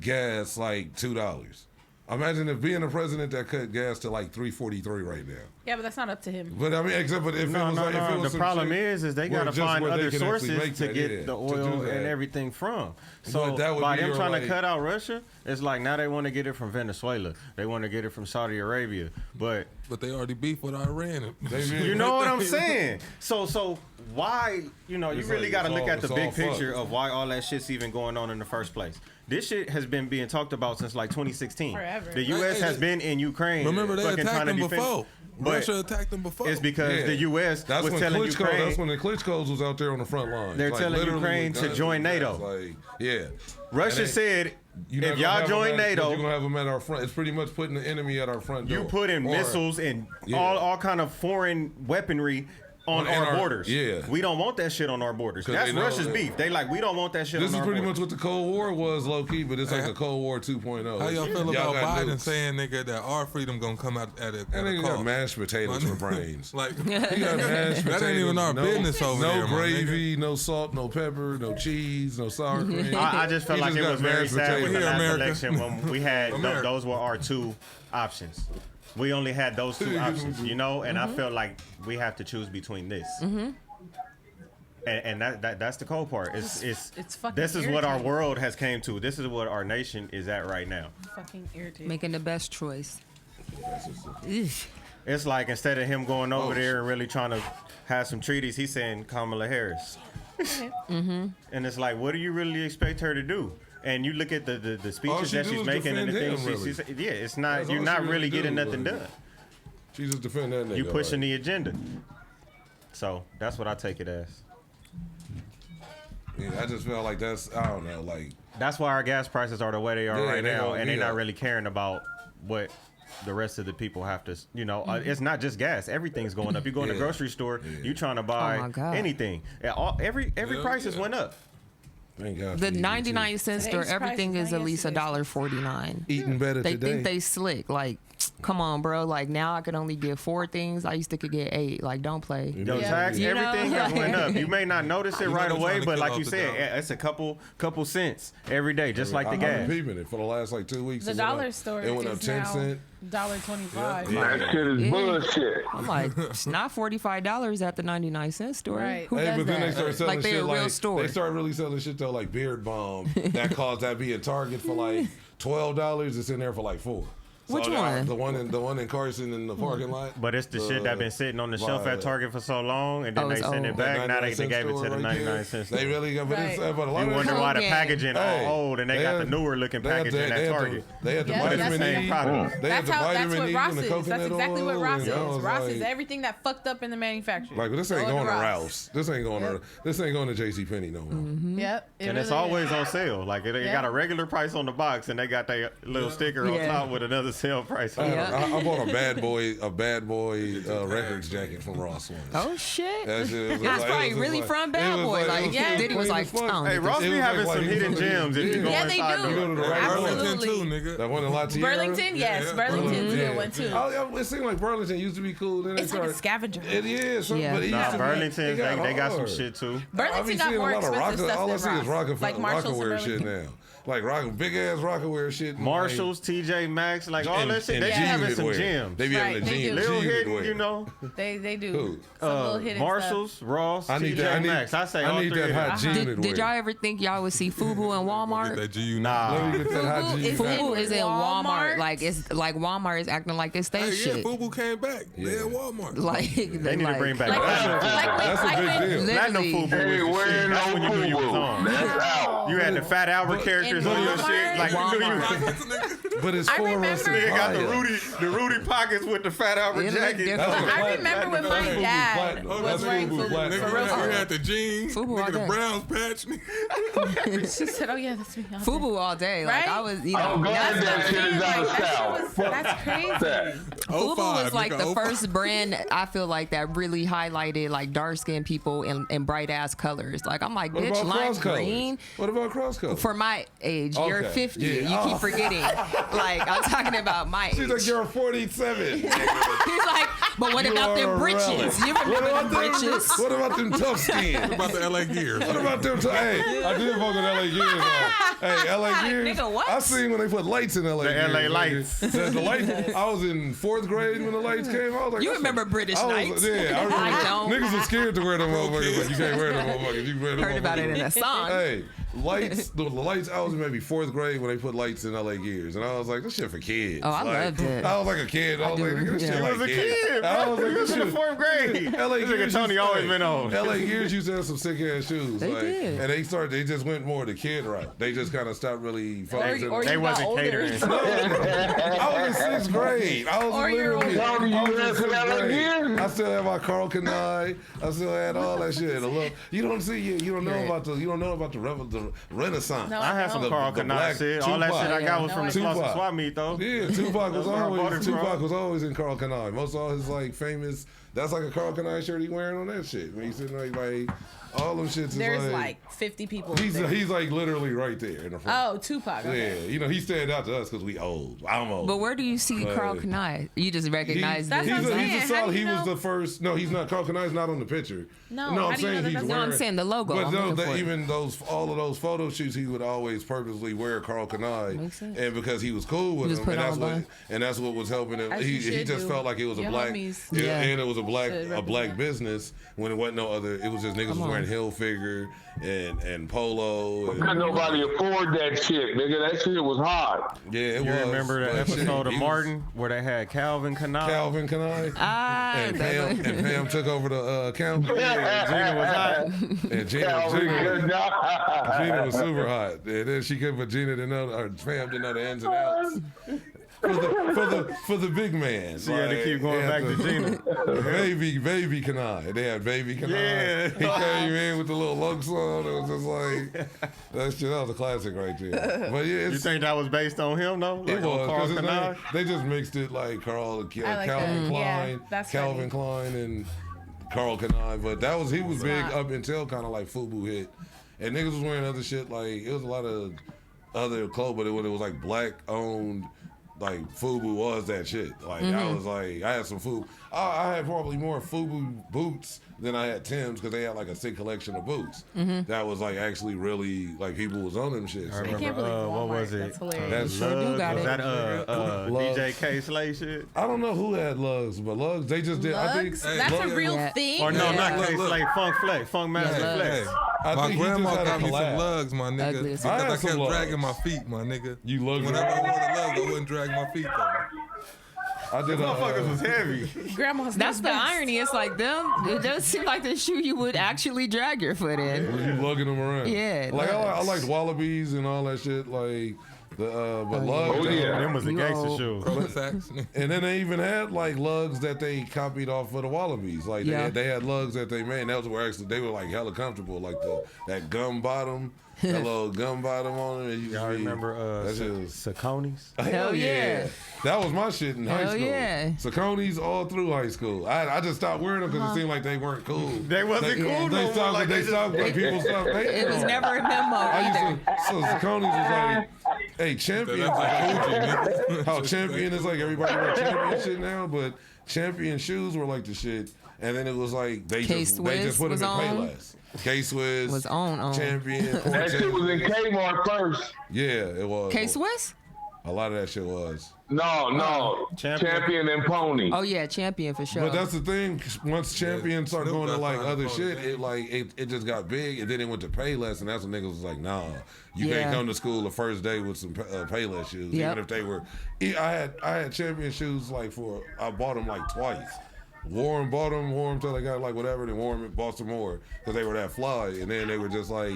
gas like $2. Imagine if being a president that cut gas to like $3.43 right now. Yeah, but that's not up to him. But I mean, except but if No, it was no, like, if it no. was The some problem shit is they where gotta just find where they other can actually sources make to that, get yeah, the to oil do that. and everything from. So But that would by be them your, trying like- to cut out Russia, it's like now they want to get it from Venezuela. They want to get it from Saudi Arabia. But But they already beef with Iran. you know what I'm saying? So why, you It's really like, got to it's look all- at the it's big all picture fucked. of why all that shit's even going on in the first place. This shit has been being talked about since like 2016. Forever. The U.S. Hey, has been in Ukraine. Remember they fucking attacked trying to them defend- before. But Russia attacked them before. it's because Yeah. the U.S. That's was when telling Klitschko. Ukraine. That's when the Klitschko's was out there on the front lines. They're Like, telling literally Ukraine with to guns join and NATO. guns, Like, yeah. Russia And said, You're not if gonna y'all have join them at- NATO, you're gonna have them at our front. It's pretty much putting the enemy at our front door. you put in Or- missiles and Yeah. all kind of foreign weaponry on our borders. Yeah. We don't want that shit on our borders. That's they know Russia's that- beef. They like, we don't want that shit This on is our pretty borders. much what the Cold War was, low key, but it's like a Cold War 2.0. How y'all feel about got Biden nukes. saying, nigga, that our freedom gonna come out at a That nigga cost? got mashed potatoes for brains. Like, He got mashed potatoes. that ain't even our business over no there, my gravy, no salt, no pepper, no cheese, no sour cream. I just felt He like just it got was very mashed sad with the potatoes. Here, last America. election when we had America. those were our two options. We only had those two options, you know, and I felt like we have to choose between this. And that's the cold part. It's fucking this is what our irritating. world has came to. This is what our nation is at right now. Fucking irritating. Making the best choice. It's like instead of him going over there and really trying to have some treaties, he's saying Kamala Harris. And it's like, what do you really expect her to do? And you look at the All speeches she that do she's is making and the defend things him, yeah, it's not. That's You're all not she really really getting do, nothing like, done. She just defend that nigga. You pushing like, the agenda. So that's what I take it as. Yeah, I just felt like that's, I don't know, like, That's why our gas prices are the way they are Yeah, right they now, gonna and be they're not up. really caring about what the rest of the people have to, you know. It's not just gas; everything's going up. You go in the Yeah. grocery store, Yeah. you trying to Oh buy my God. anything. And every Yeah, prices yeah. went up. thank God. The for EBT. 99 cent store, Today's price everything is is not at least yesterday's. $1.49. Eating better They today. think they slick. Like, come on, bro. Like, now I can only get 4 things. I used to could get 8. Like, don't play. Yo, Yeah. tax, You know, everything has like- went up. You may not notice it You know right they're away, trying to but kill like off you the said, dollar. it's a couple cents every day, just like the I've gas. been peeping it for the last like 2 weeks. The It went dollar up- store It went up is 10 now cents. $1.25. Yeah. That shit is Yeah. bullshit. I'm like, it's not $45 at the 99 cent store. Right. Who Hey, does but then that? they start selling Like, they're shit a real like store. they start really selling shit though like Beard Balm that caused that be a Target for like $12. It's in there for like $4. Which So, one? The one in Carson in the parking lot. But it's the shit that been sitting on the shelf at Target for so long, and then Oh, they it's send it old. back. That Now 99 they cent gave it to store the right 99 there. cents. They really got, but it's Right. but a lot You of wonder that why the Hogan. packaging Hey, all old and they got the newer looking packaging at Target. They had the Yeah, vitamin that's E. the product. They had That's the how. That's vitamin what E Ross and the is. coconut That's exactly what oil, Ross and is. I was Ross is like- everything that fucked up in the manufacturing. Like, but this ain't Go going to Ross. Ralph's. This ain't going to. This ain't going to JCPenney no more. Yep. it And it's really always is. on sale. Like they Yeah. got a regular price on the box, and they got their little sticker on Yeah. top with another sale price. on it. Yeah. I bought a bad boy records jacket from Ross once. Oh, shit. That shit was It was like- probably it was really like- from it Bad was Boy. Like, it yeah. Diddy was like, clean as fuck. oh, Hey, Ross It be was having like some hidden gems if you go Yeah, they inside do. the You go to the right Absolutely. one. Burlington too, nigga. That one in La Tierra. Burlington, yes. Yeah. Burlington's a Yeah. good one too. It seemed like Burlington used to be cool. Then they It's like a started. scavenger. It is. Yeah. But it used Nah, to be- Burlington, it they got some hard. shit too. I be Burlington got seeing more a lot of expensive stuff All I than see is Ross. Like Marshalls and Rockaware shit Burlington. now. Like big ass Rockaware shit. Marshalls, TJ Maxx, like all that shit. And They be G having Unit some wear. gems. They be having Right, the they G do. Little Unit hidden, wear. you know. They do. Who? Some little hidden Marshalls, Ross, I need TJ that. Maxx. I say I all need three that of them. hot G Unit Did y'all wear. ever think y'all would see Fubu in Get Walmart? that G Nah. Let me get that hot Fubu G is Unit. Fubu is in Walmart. Walmart? Like, it's like Walmart is acting like it's their Hey, yeah, shit. Fubu came back. Yeah. They at Walmart. Like, They need to bring back Like, that. That's a big deal. Not no literally. FUBU. Hey, was the where shit. That's no when you knew you was FUBU? on. That's out. You had the Fat Albert characters on your Walmart? shit. Like you knew you was. But it's I for us. remember- Nigga got Fire. the Rudy pockets with the Fat Albert It look jacket. different. That's what I Platinum- remember when my Platinum dad Platinum. was That's wearing Fubu Fubu. Platinum. For real, Nigga, for you real. had the jeans, Fubu all nigga, the day. Browns patch. Nigga. She said, "Oh yeah, that's me." I was Fubu all day. Like, Right? I was, you Oh, know. God, That's what that I'm shit saying. is out of Like, that style. shit was, that's crazy. Fubu 05, was like nigga, the 05. first brand I feel like that really highlighted like dark skinned people in bright ass colors. Like, I'm like, What bitch, about lime cross colors? green. What about cross colors? For my age, you're Okay. 50. Yeah. You Oh. keep forgetting. Like, I'm talking about my age. She's like, you're 47. He's like, but what You about are them a britches? relic. You remember them them? britches? What about them tough skins? About the LA Gears. What about them? Hey, I did fuck with LA Gears. Hey, LA Gears. Nigga, what? I seen when they put lights in LA. The Gears, LA nigga. lights. The lights. I was in 4th grade when the lights came. I was like, You that's remember a- British I was- Knights? Yeah, I remember. I don't. Niggas are scared to wear them motherfuckers, but you can't wear them motherfuckers. You can wear them Heard about it in motherfuckers. a song. Hey, lights. The lights. I was in maybe 4th grade when they put lights in LA Gears, and I was like, this shit for kids. Oh, I Like, loved it. I was like a kid. I was do, like, this yeah. shit You like was a kids. kid, I bro. was like, You this was in shit. the 4th grade. LA This nigga Gears Tony used- always hey, been on. LA Gears used to have some sick ass shoes. They like, did. And they just went more the kid route. They just kind of stopped really focusing. Or They you got wasn't older. catering. I was in 6th grade. I was Or you're literally. Tony, I you was in went to 6th LA grade. Gears? I I still have my Carl Kanai. I still had all that shit. You don't see you don't know about the Renaissance. No, I had some Carl Kanai shit. All that shit I got was from the Tupac. swap meet though. Yeah, Tupac was always in Carl Kanai. Most of all his like famous. That's like a Carl Kanai shirt he wearing on that shit. When he's sitting like all them shits. There's is like 50 people. He's there. he's like literally right there in the front. Oh, Tupac. Okay. Yeah, you know he stand out to us because we old. I'm old. But where do you see Carl Kanai? You just recognize That's that. what I'm saying. He's a How solid. do you He was know? the first. No, he's not. Carl Kanai's not on the picture. No, I'm how do you saying know he's that's wearing. No, I'm saying the logo. But I'm no, looking for it. even all of those photo shoots, he would always purposely wear Carl Kanai, Makes sense. and because he was cool with He was him, put and on that's what was helping him. As you He should just do. felt like it was a Your black, homies. Yeah. and it was a Should black represent. business when it wasn't no other. It was just niggas was on. wearing Hilfiger and polo. And, Couldn't nobody afford that shit, nigga. That shit was hard. yeah, it You was. remember the but shit, episode of he was Martin where they had Calvin Kanai? Calvin Kanai. And Pam took over the account. Gina was hot. And Gina was super hot. And then she came, but Gina didn't know, or Pam didn't know the ins and outs. For the big man. She had to keep going back to Gina. Baby Kanai. They had Baby Kanai. Yeah. He came in with the little lunks on. It was just like, that was a classic right there. But yeah, You think that was based on him though? it Like on was, Carl 'cause his Kanai? name, they just mixed it like Calvin that. Klein, Yeah, that's Calvin Klein and Carl Kanai. But he was big Smart. up until kind of like FUBU hit. And niggas was wearing other shit, like, it was a lot of other clothes, but when it was like black owned, like FUBU was that shit. Like I was like, I had some FUBU. I had probably more FUBU boots than I had Tim's because they had like a sick collection of boots. That was like actually really like people was on them shit. I So. I can't remember, believe what Walmart. was it? That's hilarious. That's Sure do got Was it. that Love. DJ K Slay shit? I don't know who had lugs, but lugs they just did. I think Lugs? That's a Lugs- real Yeah. thing? Or no, Yeah. not Look, K look. Slay, Funk Flex, Funk Master Yeah, Flex. Hey, I my think he just grandma had a got me some collab. lugs, my nigga, Ugly as because hell. I I had some kept lugs. dragging my feet, my nigga. You lugs. Whenever I wore the lugs, I wouldn't drag my feet though. I did Motherfuckers was heavy. Grandma's That's the best. irony. It's like them. It does seem like the shoe you would actually drag your foot in. You lugging them around. Yeah, Like I lugs. liked Wallabies and all that shit. Like but lugs. Oh, yeah. Them was the You gangster old. shoes. Facts. And then they even had like lugs that they copied off of the Wallabies. Like Yeah. they had lugs that they made. And those were actually they were like hella comfortable. Like that gum bottom, that little gum bottom on it. Y'all remember that shit was Saucony's? hell yeah. That was my shit in high Hell school. yeah. Saucony's all through high school. I just stopped wearing them because it seemed like they weren't cool. They wasn't cool no They more, stopped. like, They they stopped. Like people stopped. It was never a memo I either. used to. So Saucony's was like, hey, champion. That's like Fuji, nigga. How champion is like everybody wear champion shit now, but champion shoes were like the shit. And then it was like they just K-Swiss put was them in on. Payless. K-Swiss Was on. champion. That shit was in Kmart first. Yeah, it was. K-Swiss? A lot of that shit was. No. Champion and Pony. Oh yeah, champion for sure. But that's the thing. Once champions start Snoop going to got like signed other to shit, Pony. it just got big, and then it went to Payless, and that's when niggas was like, nah, you Yeah. can't come to school the first day with some Payless shoes, Yep. even if they were. I had champion shoes like I bought them like twice. Wore them till they got like whatever, then wore them and bought some more because they were that fly, and then they were just like.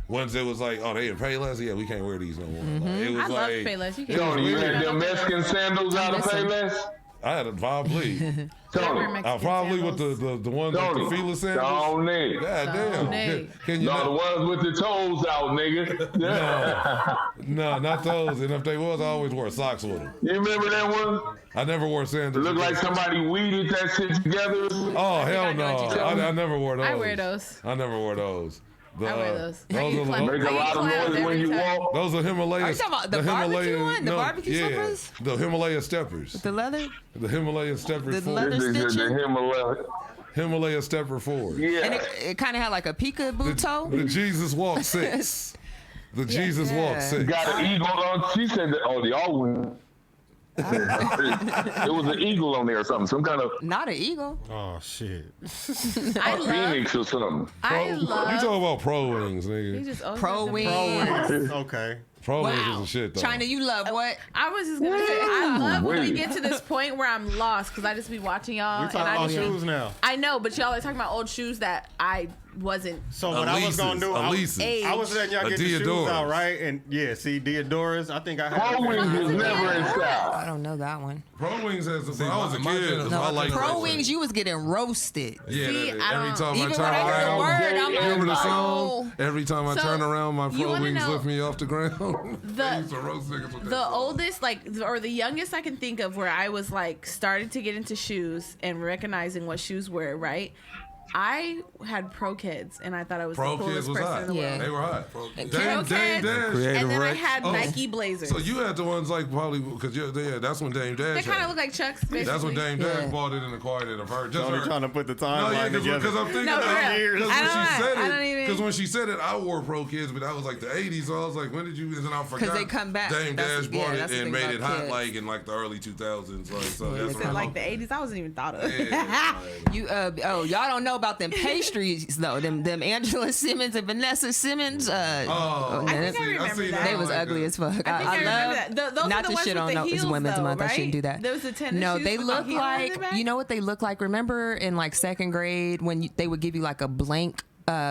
Once it was like, oh, they in Payless, yeah, we can't wear these no more. Like, it was I love like, Payless. You it was Tony, you weird. had them Mexican sandals out of Listen. Payless? I had a probably. Tony. Probably with the ones with the Tony. Fila sandals. Tony. God damn. Tony. Can you No, the not? ones with the toes out, nigga. No, not those. And if they was, I always wore socks with them. You remember that one? I never wore It sandals. looked like somebody weeded that shit together. Oh, hell I know no. what you're talking I never wore those. I wear those. I never wore those. The, I wear those. Those are, Make Make the, a lot of noise when you walk. those are Himalaya. Are you talking about the barbecue one? The barbecue slippers? The Himalaya steppers. The leather? The Himalaya steppers The 4. leather The stitching? Himalaya. Himalaya stepper 4. Yeah. And it kind of had like a peekaboo toe. The Jesus Walk 6. The Jesus Walk 6. Got an eagle on. She said that. Oh, the all win. It was an eagle on there or something. Some kind of Not an eagle. Oh shit. I love. phoenix or something. I You love. talking about pro wings, You nigga. just always Pro have the wings. Okay. Pro wings is the shit though. China, you love what? I was just gonna say, I love when we Wait. get to this point where I'm lost because I just be watching y'all. We and talking I about just, shoes now. I know, but y'all are talking about old shoes that I wasn't. So what I was gonna do, Elises. I was letting y'all A get the shoes Deodoras. out, right? And yeah, see, Deodoras, I think I Pro had. wings is never in style. I don't know that one. Pro wings has. When I was a my kid, generation- I like Pro those. wings, you was getting roasted. Yeah, See, that- I every don't- time Even I when turn I hear the around, word, I'm remember the like, song? oh. Every time I So, turn around, my you pro wanna wings know lift me off the ground. The- They used to roast niggas with that The song. oldest, like, or the youngest I can think of where I was like started to get into shoes and recognizing what shoes were, right? I had Pro Kids and I thought I was Pro the coolest Kids was person hot. in the Yeah. world. They were hot. Pro Dame Kids. Dash. Creative And then I Rex. had Oh. Nike Blazers. So you had the ones like probably because that's when Dame they Dash. kind of had look like Chucks. it. Basically. That's when Dame Dash Yeah. bought it and acquired it of her. Just Only her. trying to put the No, yeah, timeline together. because I'm thinking No, for that real. because I when don't she know. said I don't it, even- because when she said it, I wore Pro Kids, but that was like the '80s. So I was like, when did you? And then I forgot they come back. Dame That's- Dash yeah, bought that's the it and thing made it about hot kids. like in like the early 2000s. Like, so that's Is when it I like the 80s? I wasn't even thought of. Yeah, like, You y'all don't know about them pastries though. Them Angela Simmons and Vanessa Simmons. oh, I think I see, remember seen that. They was like ugly that. as fuck. I think I remember that. Those not are the to ones shit with on the no, it's heels, Women's though, Month. I right? shouldn't do that. Those the tennis no, shoes they with the look heel on the like back? you know what they look like. Remember in like second grade when they would give you like a blank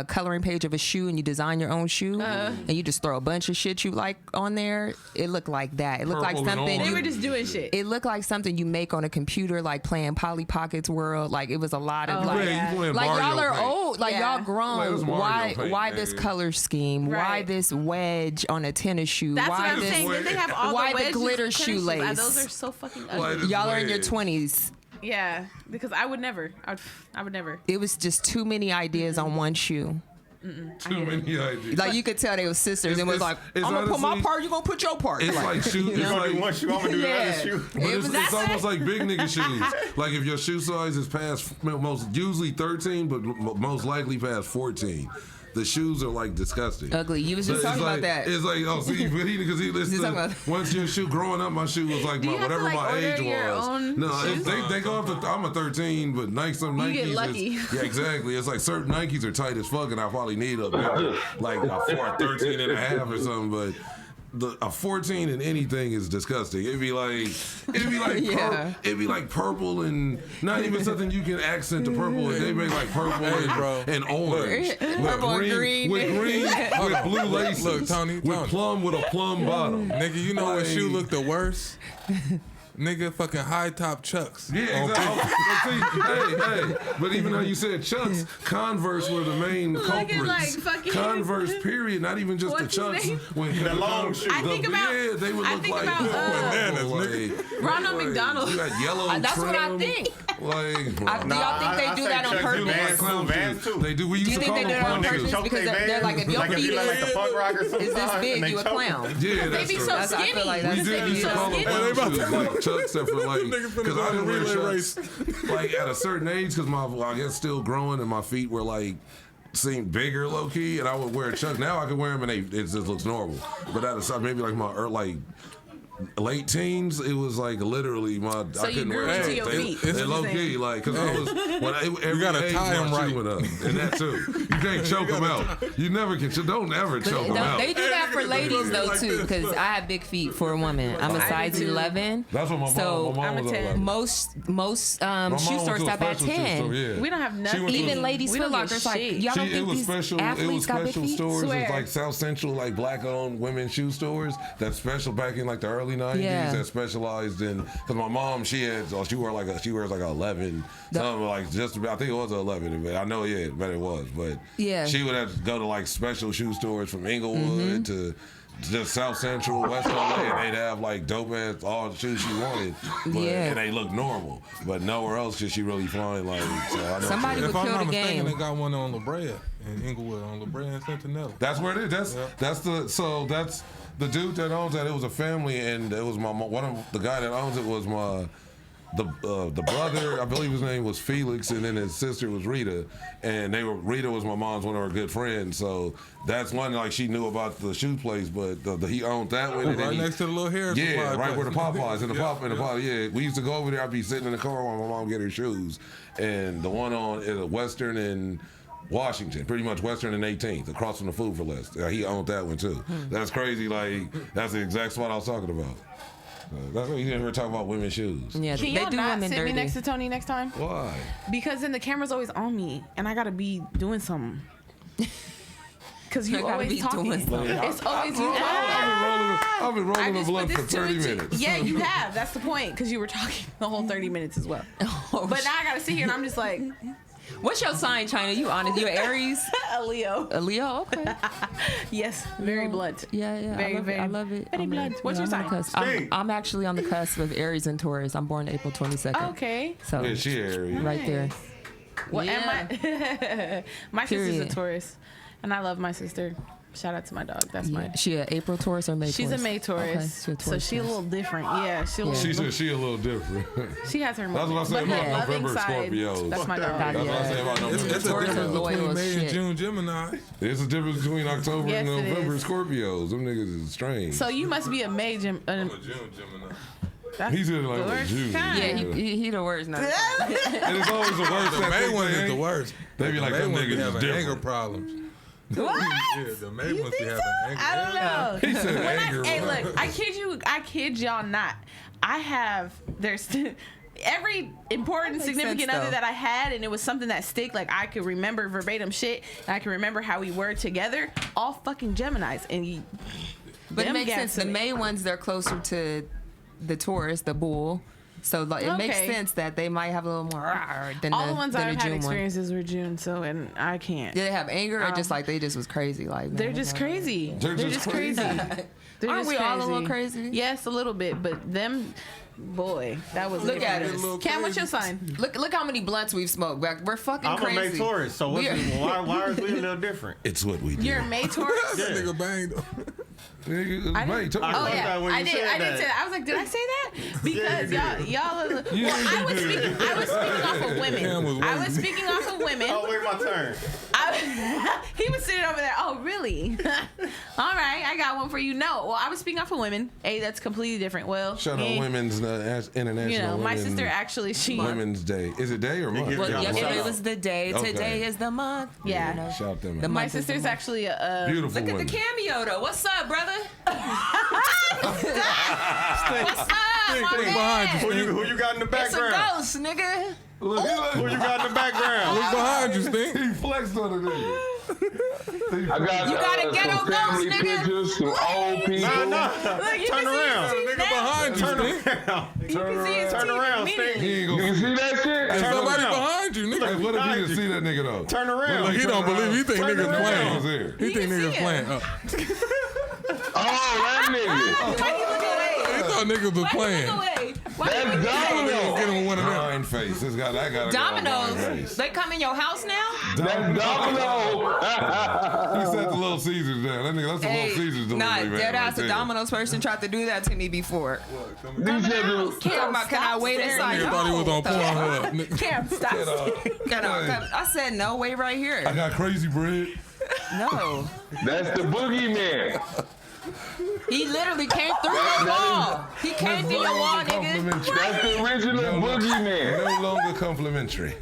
coloring page of a shoe and you design your own shoe and you just throw a bunch of shit you like on there. It looked like that. It looked like Purple and something. orange. They were just doing shit. It looked like something you make on a computer, like playing Polly Pocket's World. Like it was a lot of Oh, like. yeah. You playing Like Mario y'all are Paint. old, like Yeah. y'all grown. Like, it's Mario why Paint, why man. this color scheme? Why Right. this wedge on a tennis shoe? That's why what I'm this? saying. Then they have all Why the the wedges, glitter tennis shoes. shoelace? Those are so fucking ugly. Like, Y'all are in your wedge. 20s. Yeah, because I would never. I would never. It was just too many ideas on one shoe. Too many ideas. Like you could tell they were sisters and was like, I'm it's gonna put my honestly- part, you gonna put your part. It's like shoes. It's You're gonna do like one shoe, I'm gonna do the Yeah. other shoe. But it's, was- it's almost like big nigga shoes. Like if your shoe size is past usually 13, but most likely past 14. The shoes are like disgusting. Ugly. You was just It's talking like, about that. It's like, oh, see, but because he Just listens talking to, about- once your shoe, growing up, my shoe was like Do my, you have to, whatever like, my order age your was. own No, shoes? they go up to, I'm a 13, but Nike, some You Nikes. get is- lucky. Yeah, exactly. It's like certain Nikes are tight as fuck, and I probably need a bigger, like a 13 and a half or something, but. A 14 in anything is disgusting. It'd be like Yeah. it'd be like purple and not even something you can accent the purple. They make like purple and orange, Purple and green. with blue laces. Look, Tony, with plum with a plum bottom. Nigga, you know what Like- shoe look the worst? Nigga, fucking high top Chucks. Yeah, exactly. Hey, but even though you said Chucks, Converse were the main culprits. like fucking- Converse, period. Not even just What's the his Chucks. name? When The long shoes. I think about- yeah, they would I look think like about, bananas, like, Ronald like, McDonald. You got yellow That's what I trim, think. Like, Do y'all think they do that on purpose? clown Vans shoes. too. They do. We Do used you to think call they do them that on clown purpose? shoes. Because they're like, if your Like if feet you look like the punk rocker is this sometimes, big, and they you a choke. clown. Yeah, They that's be true. so That's- I feel skinny. like We that's- did They be used to so call them skinny. clown about shoes, to- like Chucks that for like, Nigga finna because go I on a didn't wear relay Chucks like at a certain age because I guess still growing and my feet were like seemed bigger low key, and I would wear Chucks. Now I can wear them and it just looks normal. But at a maybe like my like late teens, it was like literally my. So I you couldn't grew wear into Chucks. your They, feet. they That's what low you're key saying. like because I was when every gotta age tie 'em my right. shoe went up, and that too. You can't choke them out. You never can. Don't ever choke them out. They do that for ladies though like too, this, because look. I have big feet for a woman. I'm a size 11. That's what my So, mom I'm a was 10. like. Most My mom shoe went stores to a stop at special shoe 10. store, yeah. We don't have She nothing. went to Even a- ladies' We Foot don't get Lockers, like shit. y'all don't It think was these special. It athletes was got big special feet? stores. It Swear. was like South Central, like black-owned women's shoe stores. That special back in like the early '90s. Yeah. That specialized in because my mom she wears like a 11, something like just about, I think it was an 11, but I know but it was. But Yeah. she would have to go to like special shoe stores from Inglewood to just South Central, West LA, and they'd have like dope ass all the shoes she wanted, but Yeah. and they look normal. But nowhere else could she really find like. So I know Somebody she- If would I'm kill not the mistaken, game. they got one on La Brea in Inglewood, on La Brea and Centinela. That's where it is. That's the dude that owns that. It was a family, and it was the guy that owns it was the brother. I believe his name was Felix, and then his sister was Rita, and Rita was my mom's one of her good friends. So that's one like she knew about the shoe place, but he owned that one. And then Right next to the little hair supply yeah, right place. where the Popeyes in the Yeah, Pop. Yeah, we used to go over there. I'd be sitting in the car while my mom get her shoes, and the one on Western and Washington, pretty much Western and 18th, across from the Food for Less. He owned that one too. That's crazy. Like that's the exact spot I was talking about. That's what you didn't hear talk about women's shoes. Yeah, Can they y'all do not women sit dirty. me next to Tony next time? Why? Because then the camera's always on me, and I gotta be doing something. Because you I gotta always be talking. doing something. It's always you talking. I've been I rolling the just blunt put for this 30 to minutes. Yeah, you have. That's the point. Because you were talking the whole 30 minutes as well. Oh, But now I gotta sit here and I'm just like, what's your sign, China? You honest? You're Aries? a Leo. A Leo? Okay. Yes, very blunt. Yeah. Very, I love it. very I'm blunt. What's your I'm on the sign? cusp. I'm actually on the cusp of Aries and Taurus. I'm born April 22nd. Okay. So Yeah, she Aries. right there. Well, Yeah. and my sister's a Period. Taurus, and I love my sister. Shout out to my dog. That's my. She a April Taurus or May She's Taurus? a May Taurus, Okay, she's a so Taurus she a little different. Yeah, she a little. She said she a little different. She has her. That's what I said but about her loving November side, Scorpios. That's my dog. That's what I say about It's November. a Taurus is difference loyal between as May and shit. June Gemini. There's a difference between October Yes, and it November is. Scorpios. Them niggas is strange. So you must be a May I'm a June Gemini. He's in like the a worst Jew. kind. Yeah, he the worst now. And it's always the worst. The that May they one is think. the worst. They be like, the them May one niggas be is having different. anger problems. What? Yeah, the May ones be having anger. I don't know. He said When anger. hey, look, I kid y'all not. I have there's every important That makes significant sense, other though. that I had, and it was something that stick. Like I could remember verbatim shit, and I can remember how we were together. All fucking Geminis, and you. But it them makes got sense. The some- May ones, they're closer to the Taurus, the bull. So like, it makes Okay. sense that they might have a little more than all the, the ones than I've the had June one. experiences were June, so and I can't. Did they have anger or just like they just was crazy? Like They're man, just like- crazy. They're just crazy. They're Aren't just we all a little crazy? Yes, a little bit, but them, boy, that was. Look at different. us. Cam, what's your sign? Look how many blunts we've smoked. We're fucking I'm crazy. a May Taurus, so what's We are- why are we a little different? It's what we do. You're a May Taurus. That nigga banged. Nigga, I May, didn't- Taurus. Oh I yeah, thought when you I did. said I did that. say that. I was like, did I say that? Because Yeah, you y'all are. Well, You I was speaking off of Cam women. was I was waiting. speaking off of women. Oh, wait, my turn. He was sitting over there. Oh, really? All right, I got one for you. No, well, I was speaking off of women. Hey, that's completely different. Well, Shout out Women's International You know, my Women- sister actually she. Women's Day. Is it day or month? give Well, y'all yesterday shout out. was the day. Okay. Today is the month. Yeah. You know. Shout them The out. My month is the sister's month. actually a. Beautiful Look at women. the cameo though. What's up, brother? What's up, my Think behind you. man? Who you got in the It's a background? ghost, nigga. Look, he Who you got in the background? Look behind you, Stink. He flexed on the nigga. I got You got a ghetto some ghost, family nigga. pictures, some old people. Nah. Look, you Turn can see around. his teeth Nigga now. behind you, Turn Stink. around. You can see his Turn teeth around, immediately. He ain't You gonna. can see that shit? There's Turn somebody around. behind you, Hey, nigga. what if behind he didn't you. see that nigga though? Turn around. Look, he don't believe. He think Turn niggas around. playing. was there. He think can niggas see playing. Oh, that nigga. Why you look away? He thought niggas was Why playing. you look away? Why That's you look Nigga Domino. get him one of them. Blind face. This guy, that guy. Dominoes. They come in your house now? That's Domino. He said the Little Caesars down. That nigga, that's the Little Caesars delivery, nah, man. dead ass right a there. Domino's person tried to do that to me before. These niggas. Talking about, can I wait inside? Nigga thought he was on Pornhub. Nigga. Cam, stop. Can I said no, wait right I here. got crazy bread. No. That's the boogeyman. He literally came through your wall. He came through your wall, nigga. Complimentary. That's the original boogeyman. No longer complimentary.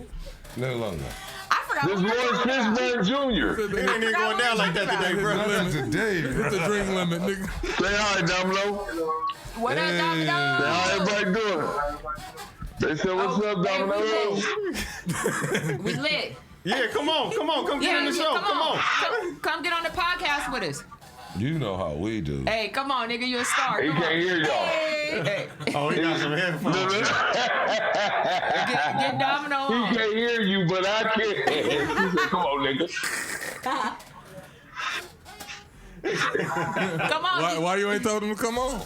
No longer. I forgot This what we were Lawrence talking about. Pittsburgh Jr. It ain't even going down like that today, bro. Not today, bro. It's a drink limit, nigga. Say hi, Domino. What up, Hey. Domino? How everybody doing? They said, what's up, Domino? We lit. Yeah, come get in the show. Come on. Come get on the podcast with us. You know how we do. Hey, come on, nigga, you a star. He Come on. can't hear y'all. Hey, Oh, he got some headphones. get Domino He on. can't hear you, but I can. He said, come on, nigga. Come on. Why you ain't told him to come on?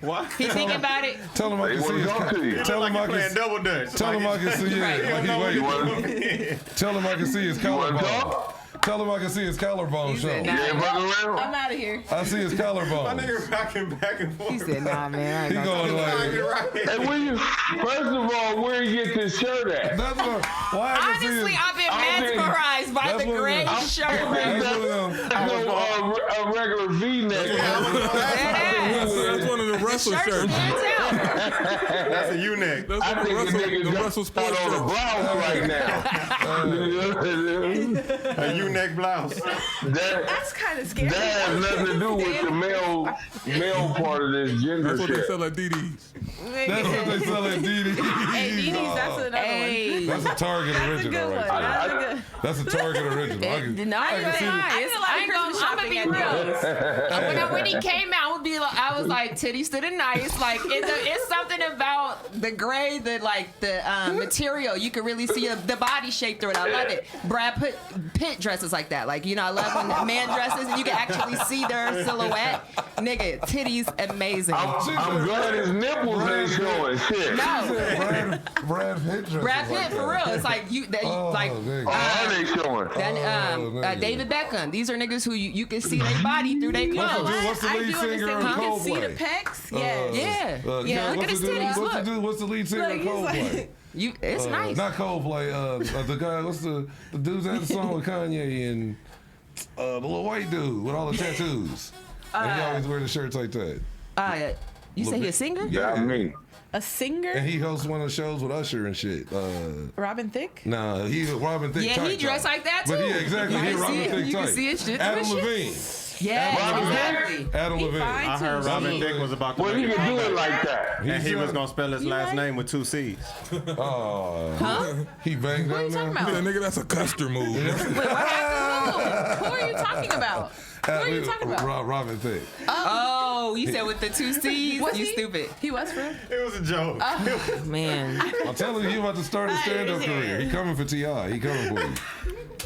What? He thinking about it. Tell him I They can see want to his talk to you. Tell Like him he I playing can. double dutch. Tell him I can see. Yeah, Right. like You he want waiting. to Tell him I can see his collarbone. talk? Tell him I can see his collarbone show. said, nah. Yeah, fuck around. I'm out of here. I see his collarbone. My nigga rocking back and forth. He said, nah, man. I He ain't gonna going like, Hey, first of all, where you get this shirt at? that's what. Why I can see Honestly, his, I've been think- mesmerized by that's the what it gray is. shirt. that's one of them. A regular V-neck. That's one of the Russell Shirt shirts. stands out. That's a U-neck. That's I one of think the Russell got sports on the shirts. blouse right now. A U-neck blouse. that That's kind of scary. has nothing to do with the male part of this gender That's what they shit. sell at DD's. That's what they sell at DD. Hey, Dee Dee's, that's another one. Hey. That's a Target That's a original good one. right there. That's a good. That's a Target original. I can, No, I I can ain't see gonna lie. I It's- did a lot of I ain't gonna- Christmas I'm gonna be shopping real. When he came out, I was like titties to the nice. Like it's something about the gray, the material. You can really see the body shape through it. I love it. Brad Pitt dresses like that. Like I love when the man dresses and you can actually see their silhouette. Nigga, titties amazing. I'm glad his nipples ain't showing. Shit. No, Brad Pitt dresses Brad like Pitt for that. real. It's like There you go. Are they showing? then, David Beckham. These are niggas who you can see their body through their clothes. What's the I lead do singer understand. of You can see the Coldplay? pecs. Yes. Yeah. Look at his titties. Look. What's the lead singer Look, of he's Coldplay? like- It's nice. Not Coldplay. The guy. What's the dude that had the song with Kanye and the little white dude with all the tattoos? And he always wear the shirts like that. You say he a singer? Yeah, me. A singer? And he hosts one of the shows with Usher and shit. Robin Thicke? Nah, he Robin Thicke. Yeah, type, he dressed though. like that, But too. yeah, exactly. You He can Robin see it. Thicke You can type. see his shit Adam through his Levine. Yeah, Robin exactly. Adam He Levine. fine. I heard too. Robin Thicke was about to Well, he make can it. do it like that. And he was said- gonna spell his last name with 2 C's. Oh, he banged What are out you talking now. about? Yeah, nigga, that's a Custer move. Wait, what happened? Who are you talking about? Who are you talking about? Robin Thicke. Oh, you said with the 2 C's? Was You he? stupid. He was for real? It was a joke. Man. I'm telling you, he about to start a stand-up career. He coming for T.I. He coming for you.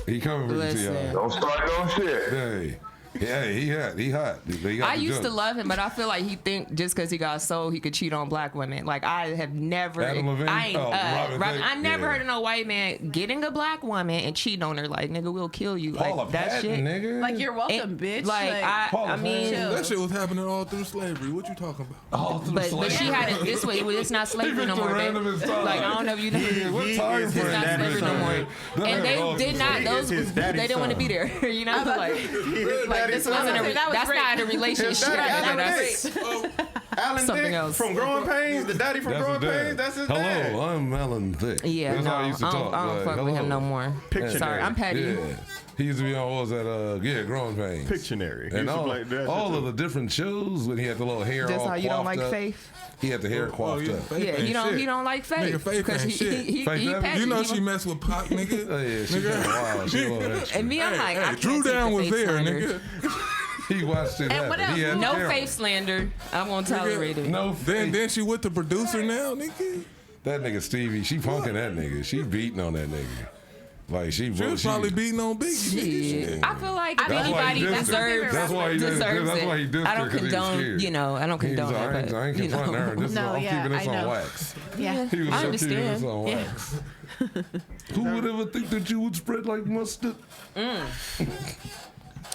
He coming for you, Listen. T.I. Don't start no shit. Hey. Yeah, he hot. He got I the used to jokes. love him, but I feel like he think just because he got sold, he could cheat on black women. Like I have never, Adam Levine? I ain't, Robin Thicke? I never Yeah. heard of no white man getting a black woman and cheating on her. Like nigga, we'll kill you. Paula Like that Patton, shit. nigga. Like, you're welcome, And, bitch. Like Paula I mean, Patton. That shit was happening all through slavery. What you talking about? all through but slavery. she had it this way. It's not slavery no picked a more. random Babe. time. Like I don't know if you know. Yeah, what He time is frame? his Not daddy's slavery no son. more. That And ain't all they did through not. He Those is his they daddy's didn't want to son. be there. You know, like this wasn't a. That was That's great. not a relationship. His daddy, No, Alan that's- Thicke. Alan Something Thicke else. from Growing Pains. The daddy from That's Growing his dad. Pains. That's his dad. Hello, I'm Alan Thicke. Yeah, That's no, how I I used to don't, talk. I don't like, fuck with him hello. no more. Pictionary. Sorry, I'm petty. Yeah. He used to be on, what was that, Growing Pains. Pictionary. He And used to all, play that all shit of the different shows when he had the little hair Just all how you don't coiffed like up. Faith. He had the hair coiffed up. Faith Yeah, ain't he shit. don't like Faith. Nigga, Faith 'Cause ain't shit. he Faith Evans? petty. You know He she wa- messed with Pac, nigga. Oh, yeah, she Nigga. was wild. She was extra. and me, I'm like, I Hey, can't Drew take Down the was Faith there, slander. nigga. He watched it And what happen. He else? had No the camera. Faith slander. I won't tolerate it. No Then Faith. she with the producer now, nigga. That nigga Stevie, she punking that nigga. She beating on that nigga. Like she She was probably beating on Biggie. nigga. Shit. I feel like if That's why anybody he dissed her. deserves That's why he dissed her. deserves That's it. why he dissed I her, don't 'cause he was condone, scared. you know, I don't He was condone like, it, I ain't but you confronting her. know. This No, I'm yeah, keeping this I on know. wax. Yeah. He was I keeping this understand. on Yeah. wax. Who would ever think that you would spread like mustard?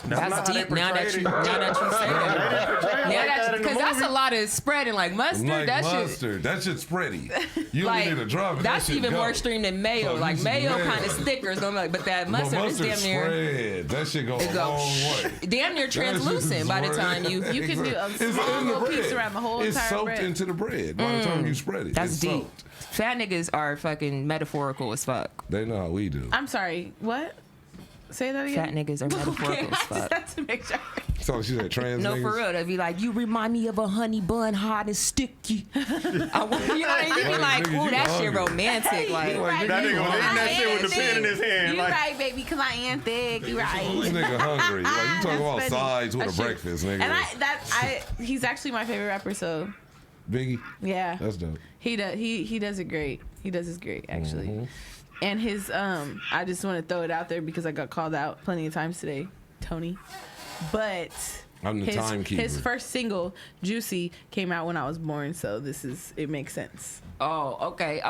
That's deep. Now that you say that, because that's a lot of spreading like mustard. Like that shit. mustard. That shit's spready. You only Like need a drop. and that's that shit even go. more extreme than mayo. So Like this is mayo mayo. kind of stickers, don't like, but that But mustard is damn near. spread. That shit go It a goes long way. damn near translucent by the time you. You can do a It's small in the little piece bread. around the whole It's entire soaked bread. into the bread by the time you spread it. That's It's deep. soaked. Fat niggas are fucking metaphorical as fuck. They know how we do. I'm sorry. What? Say that Fat again. niggas are metaphorical Okay, as I fuck. just had to make sure. So she said trans No, niggas? for real. They'd be like, you remind me of a honey bun, hot and sticky. You know what I mean? You be like, nigga, ooh, you that shit hungry. romantic. Like, Like, That nigga was hungry. eating that shit with the pen in his hand. You Like, right, baby, because I am thick. You This right. nigga hungry. Like, you talking about That's funny. sides with That a shit- breakfast, nigga. And he's actually my favorite rapper. So Biggie, yeah, that's dope. he does it great. He does it great actually. Mm-hmm. And his I just want to throw it out there because I got called out plenty of times today, Tony. But I'm the timekeeper. His first single, Juicy, came out when I was born, so it makes sense. Oh, okay.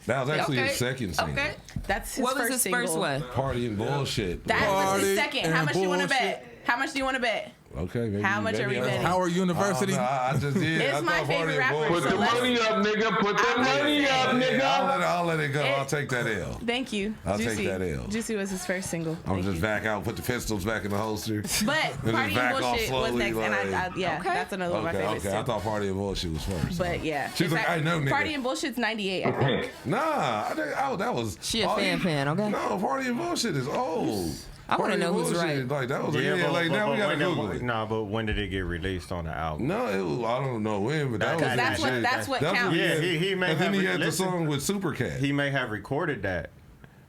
That was actually Okay. his second single. Okay. That's his What was first his single. first one? Party and bullshit. That was Party his second. How and much do you want to bullshit. bet? How much do you want to bet? Okay, maybe. How much are we maybe betting? Howard University. I just did. It's I my thought favorite Party and rapper, Put Bullshit. the money up, nigga. Put the money up, nigga. I'll let it go. I'll take that L. Thank you. I'll Juicy. take that L. Juicy was his first single. I'm Thank just you. back out, put the pistols back in the holster. But And Party just and back off Bullshit was slowly, next, and like- yeah, Okay. that's another one of my favorites Okay. I too. thought Party and Bullshit was first. But yeah, She's like, I know, nigga. Party and Bullshit's 98. I think. Nah, that was. She a fan, okay? No, Party and Bullshit is old. I wanna Party know and who's Bullshit, right. Like that was Yeah, like now we gotta Google it. Nah, but when did it get released on the album? No, it was, I don't know when, but that was That's what That's counts. Yeah, he may and then have he had the listen. song with Supercat. He may have recorded that,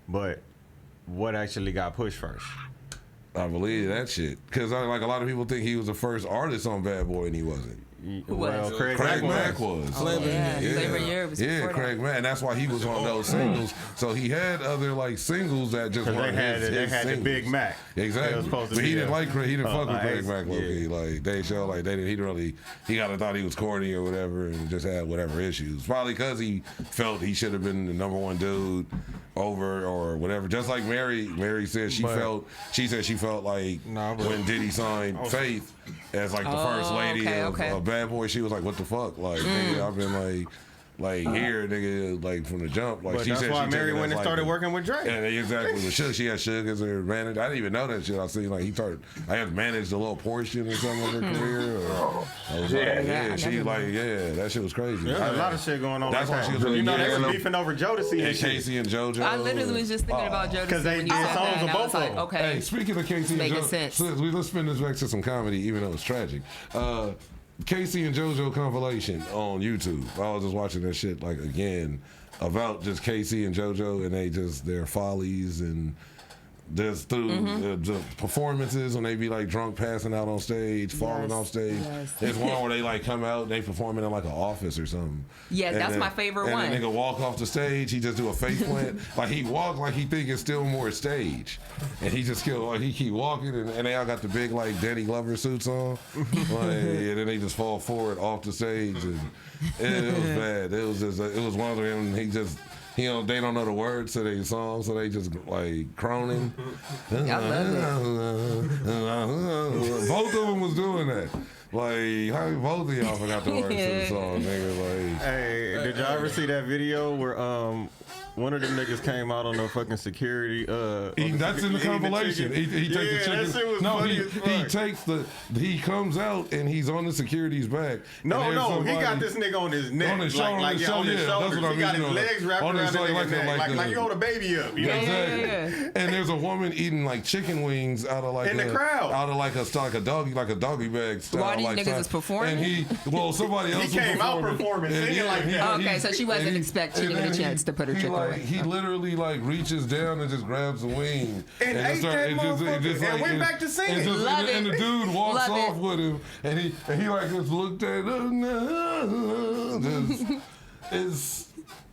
but what actually got pushed first? I believe that shit because like a lot of people think he was the first artist on Bad Boy and he wasn't. Well, Craig Mack was. Flavor Yeah, yeah. Flavor Year was Yeah, before Craig Mack, and that's why he was on those singles. So he had other like singles that just Because weren't they had his the singles. Big Mac. They Exactly, was supposed to but he be didn't a- like he didn't fuck with Craig ace, Mack low key. Like they show like they didn't. He didn't really. He kind of thought he was corny or whatever, and just had whatever issues. Probably because he felt he should have been the number one dude over or whatever. Just like Mary said she But- said she felt like Nah, but- when Diddy signed Faith as like the first lady okay. of Bad Boy, she was like, what the fuck, like nigga, I've been like here, nigga, like from the jump. Like But she that's said, why she Mary took it went as, and like, started the- working with Drake. Yeah, exactly. With Suge, she had Suge as her manager. I didn't even know that shit. I seen like he started. I had managed a little portion or something of her career. Or, I was like, yeah, she like, yeah, that shit was crazy. There's a lot of shit going on. That's like why she that. was really You know, they good. was beefing over Jodeci And and shit. Casey and JoJo. I literally was just thinking about Jodeci 'Cause they when you did said songs that, with and I was both of like, them. okay. Hey, speaking of Casey and Making JoJo, sense. so let's spin this back to some comedy, even though it's tragic. Casey and JoJo compilation on YouTube. I was just watching that shit like again about just Casey and JoJo and they just their follies and just through the performances when they be like drunk passing out on stage, falling Yes, off stage. yes. There's one where they like come out and they performing in like an office or something. Yes, And that's then- my favorite and one. And the nigga walk off the stage, he just do a face plant. Like he walk like he think it's still more stage. And he just he keep walking and they all got the big like Danny Glover suits on. Like, and then they just fall forward off the stage and it was bad. It was just it was one of them they don't know the words to their song, so they just like croning. Both of them was doing that. Like, how both of y'all forgot the words to the song, nigga? Like, Hey, did y'all ever see that video where one of them niggas came out on the fucking security? that's in the compilation. He takes the Yeah, chicken. that shit was No, funny he as fuck. takes he comes out and he's on the security's back. No, And there's he somebody- got this nigga on his neck. On his shoulder, like, on his on his shoulder, yeah, that's shoulders. what I He got mean, his you know, legs wrapped on around his the like- nigga's like a- neck. like Like a- you hold a baby up. You know what I'm saying? Exactly. And there's a woman eating like chicken wings out of like In the crowd. out of like a doggy bag style. Why these like, niggas style. is performing? And somebody else He was came out performing. performing, And singing like that. Oh, okay, so she wasn't expecting to get a chance to put her chicken away. He literally like reaches down and just grabs the wing And ate that motherfucker and went back to singing. Love and the it. dude walks Love off it. with him, and he like just looked at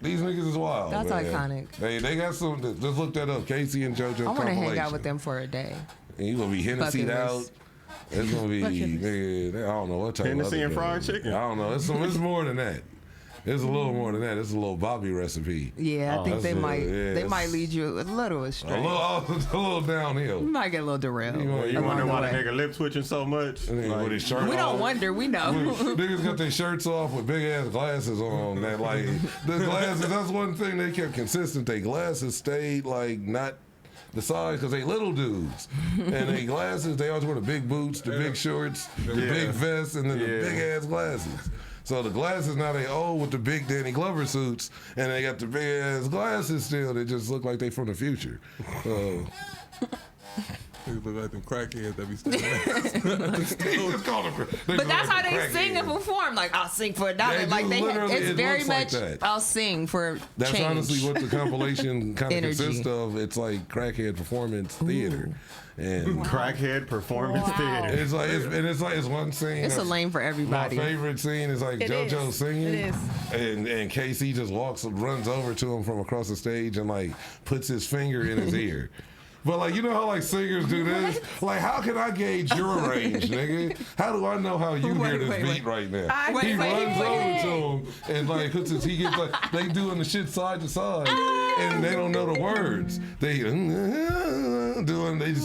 these niggas is wild. That's man. iconic. They got some. Just look that up. Casey and JoJo. I want to hang out compilation. with them for a day. And you gonna be Hennessy Bucket out. list. It's gonna be Bucket nigga, I don't know what type Hennessy of and fried other- chicken. I don't know. It's more than that. It's a little more than that. It's a little Bobby recipe. Yeah, I think that's they it. might. Yeah, They it's- might lead you a little astray. A little downhill. You might get a little derailed. You You along wonder the why the way. nigga lip twitching so much? With his shirt We don't off. wonder. We know. Niggas got their shirts off with big ass glasses on. That like the glasses. That's one thing they kept consistent. They glasses stayed like not the size because they little dudes, and they glasses. They always wear the big boots, the big shorts, the big vests, and then the big ass glasses. So the glasses now they old with the big Danny Glover suits, and they got the big ass glasses still. They just look like they from the future. So. Niggas look like them crackheads that be standing It's called But that's how they sing and perform. Like I'll sing for a dollar. They Like do, they, literally, it's it very looks like much. that. I'll sing for That's change. honestly what the compilation kind of Energy. consists of. It's like crackhead performance theater, and Crackhead performance theater. it's one scene. It's a lane for My everybody. favorite scene is like It JoJo is. singing, It is. and Casey just runs over to him from across the stage and like puts his finger in his ear. But like, you know how like singers do this? Like, how can I gauge your range, nigga? How do I know how you hear this beat right now? He runs over to him and like, he gets like, they doing the shit side to side and they don't know the words. They just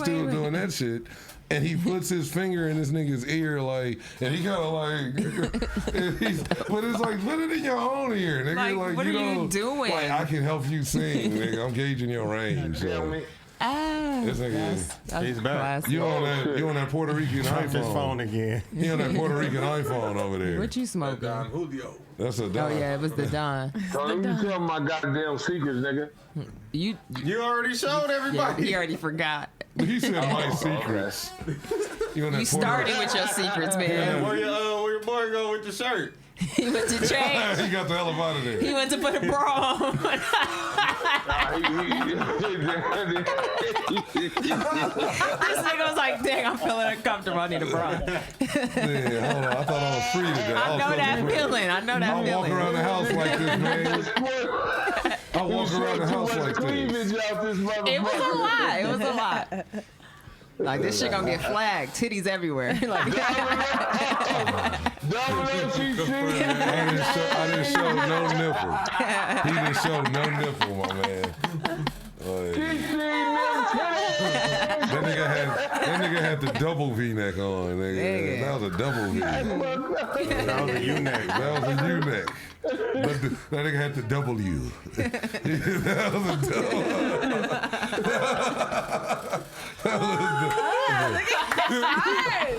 still doing that shit. And he puts his finger in this nigga's ear, like, and he kind of like, but it's like, put it in your own ear, nigga. Like what you are know, you doing? Like, I can help you sing, nigga. I'm gauging your range. So. This nigga, He's back. you on that Puerto Rican Turned iPhone? his phone again. He on that Puerto Rican iPhone over there. What you smoking? Don Julio. That's a Oh dime. yeah, it was the Don. So let me tell my goddamn secrets, nigga. You already showed yeah, everybody. he already forgot. He said my secrets. You on that You started with your secrets, man. Where your boy go with the shirt? He went to change. He got the hell up out of there. He went to put a bra on. This nigga was like, dang, I'm feeling uncomfortable. I need a bra. Yeah, hold on. I thought I was free today. I know that feeling. I know that I walk feeling. around the house like this, man. I walk around the house like this. It was a lot. It was a lot. Like, this shit gonna get flagged. Titties everywhere. Like, I didn't show no nipple. He didn't show no nipple, my man. Like, that nigga had the double V-neck on, nigga. That was a double V-neck. That was a U-neck. That was a U-neck. But that nigga had the W. That was a double. He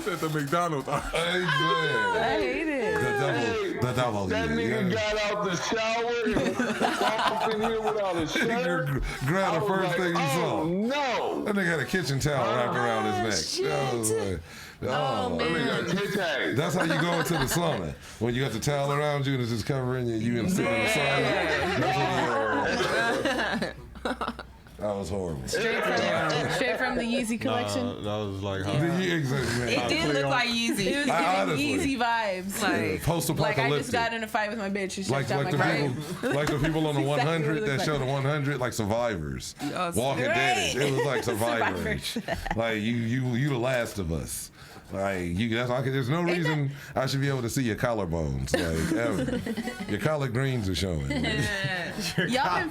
said the McDonald's. I hate it. The double. That nigga got out the shower and walked in here without a shirt. Grab the first thing he Oh saw. no! That nigga had a kitchen towel wrapped around his neck. That was like, that's how you go into the sauna. When you got the towel around you and it's just covering you, you in the sauna. That was horrible. Straight from the Yeezy collection. That was like, Exactly, man. it did look like It Yeezy. was Honestly. giving Yeezy vibes. Like Post-apocalyptic. I just got in a fight with my bitch. She like stepped out my the people, like the people on the That's exactly 100 what it that looks show like. the 100 like survivors, Walking Dead. It was like survivors. Like you the last of us. Like there's no reason I should be able to see your collarbones. Like ever, your collard greens are showing. Like, Y'all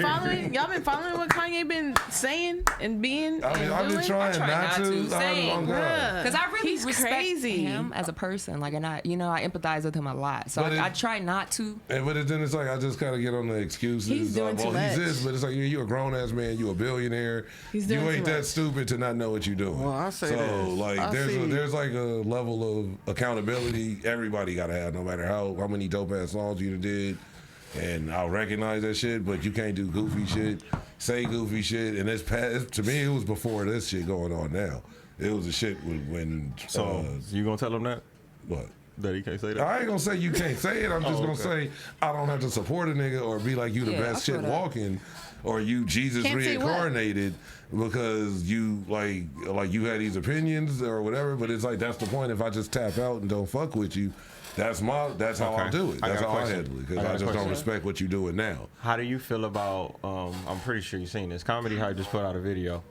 been following what Kanye been saying and being. I've been trying I try not to. Same. Because I really He's respect crazy. him as a person. Like, and I empathize with him a lot. So I try not to. But then it's like I just kind of get on the excuses. He's doing too much. He's this, but it's like you're a grown ass man. You a billionaire. He's You doing ain't too that much. stupid to not know what you're doing. Well, I say so this. like I there's see- there's like a level of accountability everybody gotta have, no matter how many dope ass songs you did. And I'll recognize that shit, but you can't do goofy shit, say goofy shit, and it's past. To me, it was before this shit going on now. It was the shit when. So you gonna tell him that? What? That he can't say that? I ain't gonna say you can't say it. I'm just gonna say I don't have to support a nigga or be like you the Yeah, best I shit feel that. walking, or you Jesus Can't say what? reincarnated because you like you had these opinions or whatever. But it's like that's the point. If I just tap out and don't fuck with you, that's how I'll do it. I That's got a how I question. handle it because I got I a just don't question. respect what you're doing now. How do you feel about, I'm pretty sure you've seen this, Comedy Hype just put out a video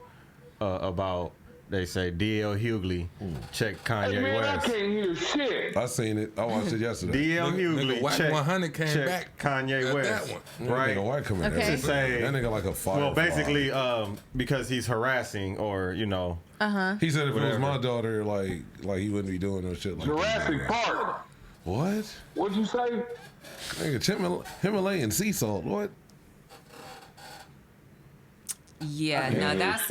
about, they say, D.L. Hughley check Kanye Man, I West. can't hear shit. I seen it. I watched it yesterday. D.L. Nigga, Hughley Whack check, 100 came check back Kanye at West. that one. That Right? nigga white coming Okay. in. To say, That nigga like a fire. well, basically, because he's harassing or, He said if it was Whatever. my daughter, like he wouldn't be doing no shit like Jurassic that. Park. What? What'd you say? Nigga, Himalayan sea salt. What? Yeah, no, that's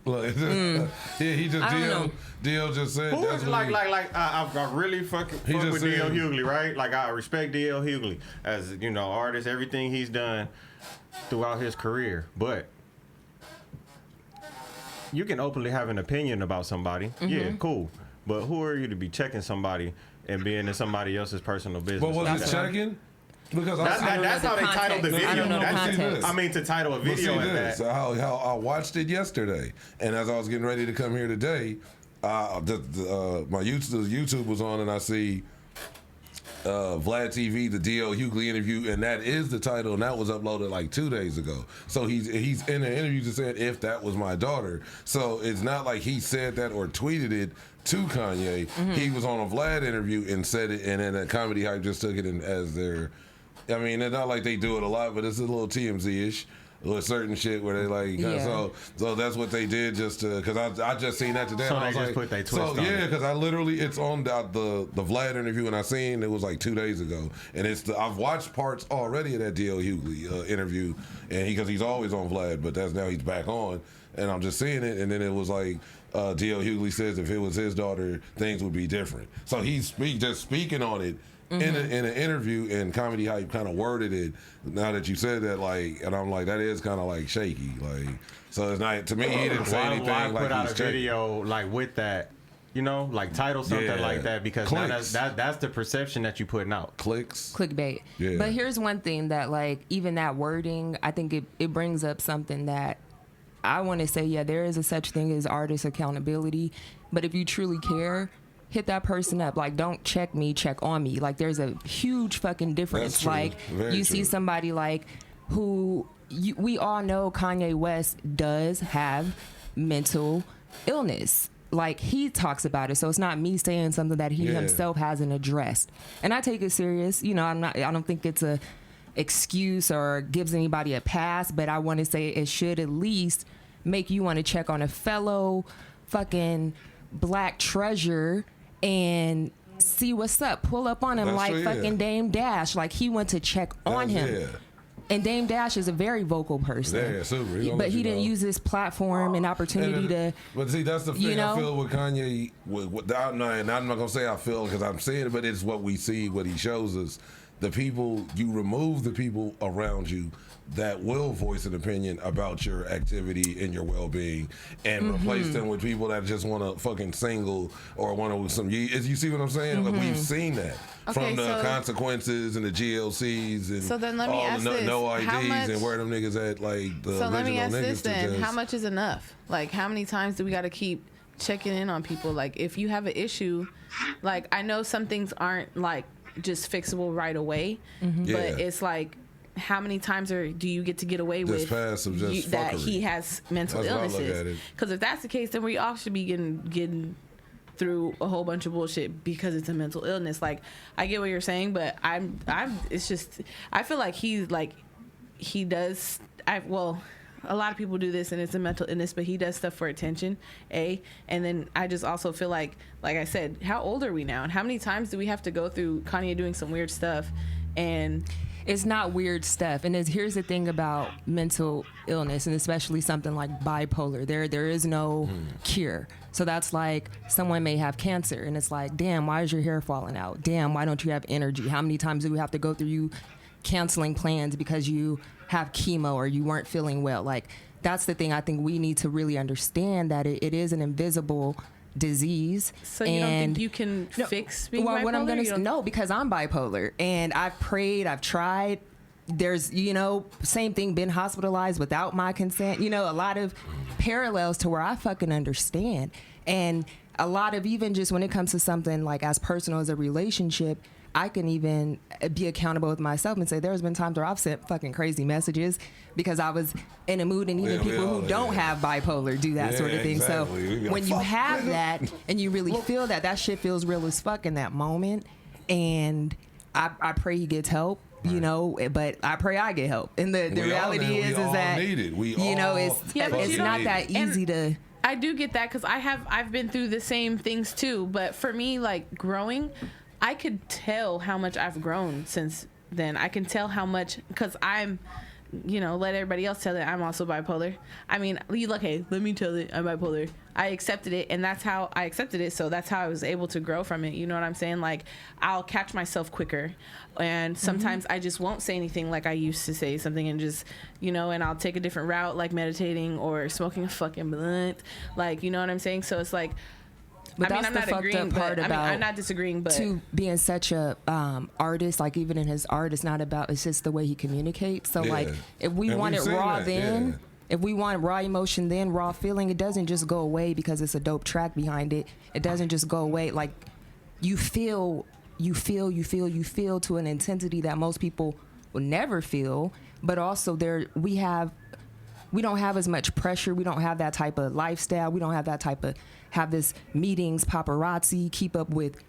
Look, yeah, he just I don't know. DL just said who that's is what I really fuck He with just D.L. said- Hughley, right? Like I respect D.L. Hughley as artist, everything he's done throughout his career, but you can openly have an opinion about somebody. Yeah, cool. But who are you to be checking somebody and being in somebody else's personal business? But was like it that? checking? Because That's how they titled the video. I don't know the That's- context. I mean, to title a But see video at this, that. how I watched it yesterday, and as I was getting ready to come here today, my YouTube was on, and I see Vlad TV, the D.L. Hughley interview, and that is the title, and that was uploaded like 2 days ago. So he's in the interview just saying, if that was my daughter. So it's not like he said that or tweeted it to Kanye. He was on a Vlad interview and said it, and then the Comedy Hype just took it in as their, I mean, it's not like they do it a lot, but it's a little TMZ-ish. With certain shit where they like, so that's what they did just to, because I just seen that today. So and I they was just like, put their twist on it. because I literally, it's on the Vlad interview, and I seen it was like 2 days ago, and I've watched parts already of that D.L. Hughley interview, and because he's always on Vlad, but that's now he's back on, and I'm just seeing it, and then it was like D.L. Hughley says if it was his daughter, things would be different. So he's just speaking on it. In an interview, and Comedy Hype kind of worded it. Now that you said that, like, and I'm like, that is kind of like shaky, like. So it's not, to me. He didn't say anything why like put out a he's shaky. video like with that, you know, like title something like that, because now that's the perception that you're putting out. Clickbait. Yeah. But here's one thing that, like, even that wording, I think it brings up something that I want to say. Yeah, there is a such thing as artist accountability, but if you truly care, hit that person up. Like, don't check me, check on me. Like, there's a huge fucking difference. That's true. Like, Very you true. see somebody like who we all know Kanye West does have mental illness. Like, he talks about it, so it's not me saying something that he himself hasn't addressed. And I take it serious. You know, I don't think it's a excuse or gives anybody a pass, but I want to say it should at least make you want to check on a fellow fucking black treasure and see what's up. Pull up on him. That's like true, fucking Dame Dash. Like, he went to check on him. Yeah. And Dame Dash is a very vocal person. Yeah, super. But he didn't use this platform and opportunity to. But see, that's the thing. You know? I feel with Kanye. I'm not gonna say I feel because I'm saying it, but it's what we see, what he shows us. The people, you remove the people around you that will voice an opinion about your activity and your well-being, and replace them with people that just want to fucking single or want to some. You see what I'm saying? Like, we've seen that Okay, from the so- consequences and the GLCs and So then let me all ask the this. no How IDs much- and where them niggas at, like the So original let me ask niggas. this to then: just- how much is enough? Like, how many times do we got to keep checking in on people? Like, if you have an issue, like, I know some things aren't like just fixable right away, but Yeah. it's like, how many times do you get to get away Just with passive, just that fuckery. he has mental That's how I look at illnesses? it. Because if that's the case, then we all should be getting through a whole bunch of bullshit because it's a mental illness. Like, I get what you're saying, but it's just, I feel like he does. A lot of people do this and it's a mental illness, but he does stuff for attention, and then I just also feel like I said, how old are we now, and how many times do we have to go through Kanye doing some weird stuff? And It's not weird stuff. And here's the thing about mental illness, and especially something like bipolar. There is no cure. So that's like someone may have cancer, and it's like, damn, why is your hair falling out? Damn, why don't you have energy? How many times do we have to go through you canceling plans because you have chemo or you weren't feeling well? Like, that's the thing I think we need to really understand, that it is an invisible disease. so you don't think you can fix being bipolar? What I'm gonna You don't- no, because I'm bipolar and I've prayed, I've tried. There's, same thing, been hospitalized without my consent. A lot of parallels to where I fucking understand. And a lot of, even just when it comes to something like as personal as a relationship, I can even be accountable with myself and say there's been times where I've sent fucking crazy messages because I was in a mood, and even Yeah, we people all who don't have. have bipolar do that Yeah, sort of thing. exactly. We So be when like, you "Fuck, have nigga." that and you really feel that shit feels real as fuck in that moment. And I pray he gets help. But I pray I get help. And the We all reality need- is we all that need it. We it's all Yeah, but it's you not don't- that and- easy to. I do get that because I've been through the same things too. But for me, like, growing, I could tell how much I've grown since then. I can tell how much, because I'm, let everybody else tell that I'm also bipolar. I mean, okay, let me tell it I'm bipolar. I accepted it, and that's how I accepted it. So that's how I was able to grow from it. You know what I'm saying? Like, I'll catch myself quicker, and sometimes I just won't say anything like I used to say something, and just, and I'll take a different route, like meditating or smoking a fucking blunt, like, you know what I'm saying? So it's like, But I'm that's the not fucked agreeing, up part but about I'm not disagreeing, but to being such a artist. Like, even in his art, it's not about. It's just the way he communicates. So Yeah. like, if we And wanted we've seen raw that, then. yeah. If we want raw emotion, then raw feeling, it doesn't just go away because it's a dope track behind it. It doesn't just go away. Like, you feel you feel to an intensity that most people will never feel. But also we don't have as much pressure. We don't have that type of lifestyle. We don't have that type of this meetings, paparazzi, keep up with.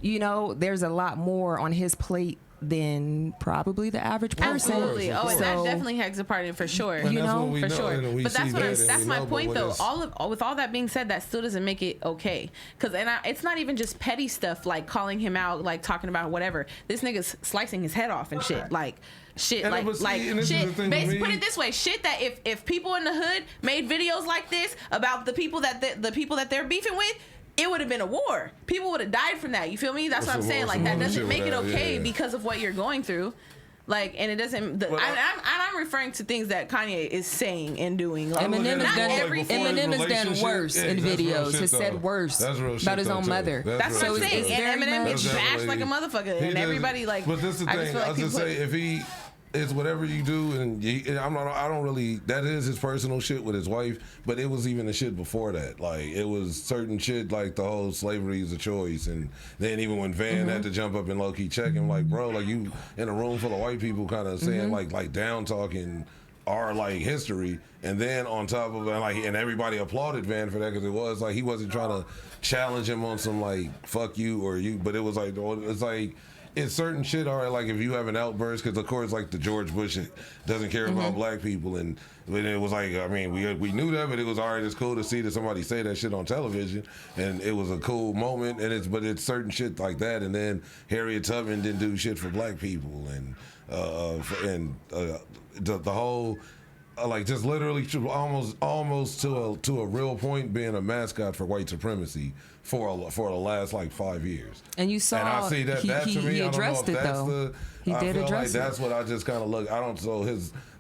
There's a lot more on his plate than probably the average person. Absolutely. Of course. And that definitely has a part in it for sure. And that's what we For know, sure. and we But see that's my but point, what though. is- With all that being said, that still doesn't make it okay. It's not even just petty stuff like calling him out, like talking about whatever. This nigga's slicing his head off and shit. Like shit, And like but see, like and this is shit. the thing with me. Put it this way, shit that if people in the hood made videos like this about the people that they're beefing with, it would have been a war. People would have died from that. You feel me? That's what I'm saying. Like that doesn't make it okay because of what you're going through. Like, and it doesn't. I'm referring to things that Kanye is saying and doing. Like, Eminem has done relationship, worse in that's real videos. shit, Has said though. worse That's real shit, about his though, own too. mother. That's real what I'm shit, saying. though. And Eminem That's gets bashed definitely- like a motherfucker, He and does- everybody like. But this is the I just thing. feel like I just people- say if it's whatever you do, and I don't really. That is his personal shit with his wife, but it was even the shit before that. Like it was certain shit, like the whole slavery is a choice, and then even when Van had to jump up and low key check him, like bro, like you in a room full of white people, kind of saying like down talking our like history, and then on top of it, like, and everybody applauded Van for that because it was like he wasn't trying to challenge him on some like fuck you or you, but it was like it's like. It's certain shit, all right, like if you have an outburst, because of course, like the George Bush doesn't care about black people, and it was like, I mean, we knew that, but it was all right, it's cool to see that somebody say that shit on television, and it was a cool moment, but it's certain shit like that, and then Harriet Tubman didn't do shit for black people, and the whole. Like just literally almost to a real point being a mascot for white supremacy for the last like 5 years. And you saw and I see that to me, he I don't know addressed if it that's though. He I did feel address like that's what I just kind of look. I don't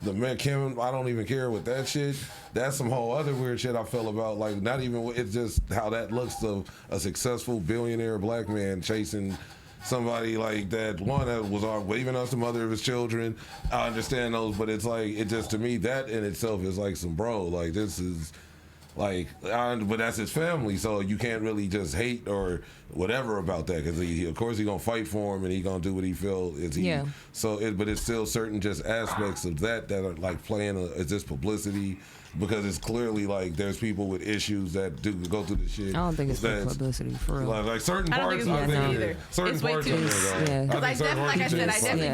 the man Kim. I don't even care with that shit. That's some whole other weird shit I feel about. Like not even it's just how that looks of a successful billionaire black man chasing somebody like that. One that was waving us the mother of his children. I understand those, but it's like it just to me that in itself is like some bro. Like this is. Like, but that's his family, so you can't really just hate or whatever about that because of course he gonna fight for him and he gonna do what he feel is he. Yeah. So, but it's still certain just aspects of that are like playing. Is this publicity? Because it's clearly like there's people with issues that do go through the shit. I don't think it's for publicity for real. Like certain I don't parts. think it's publicity either. Certain It's way parts too- of it, though. Yeah. Because I think certain definitely, like I parts said, I just- definitely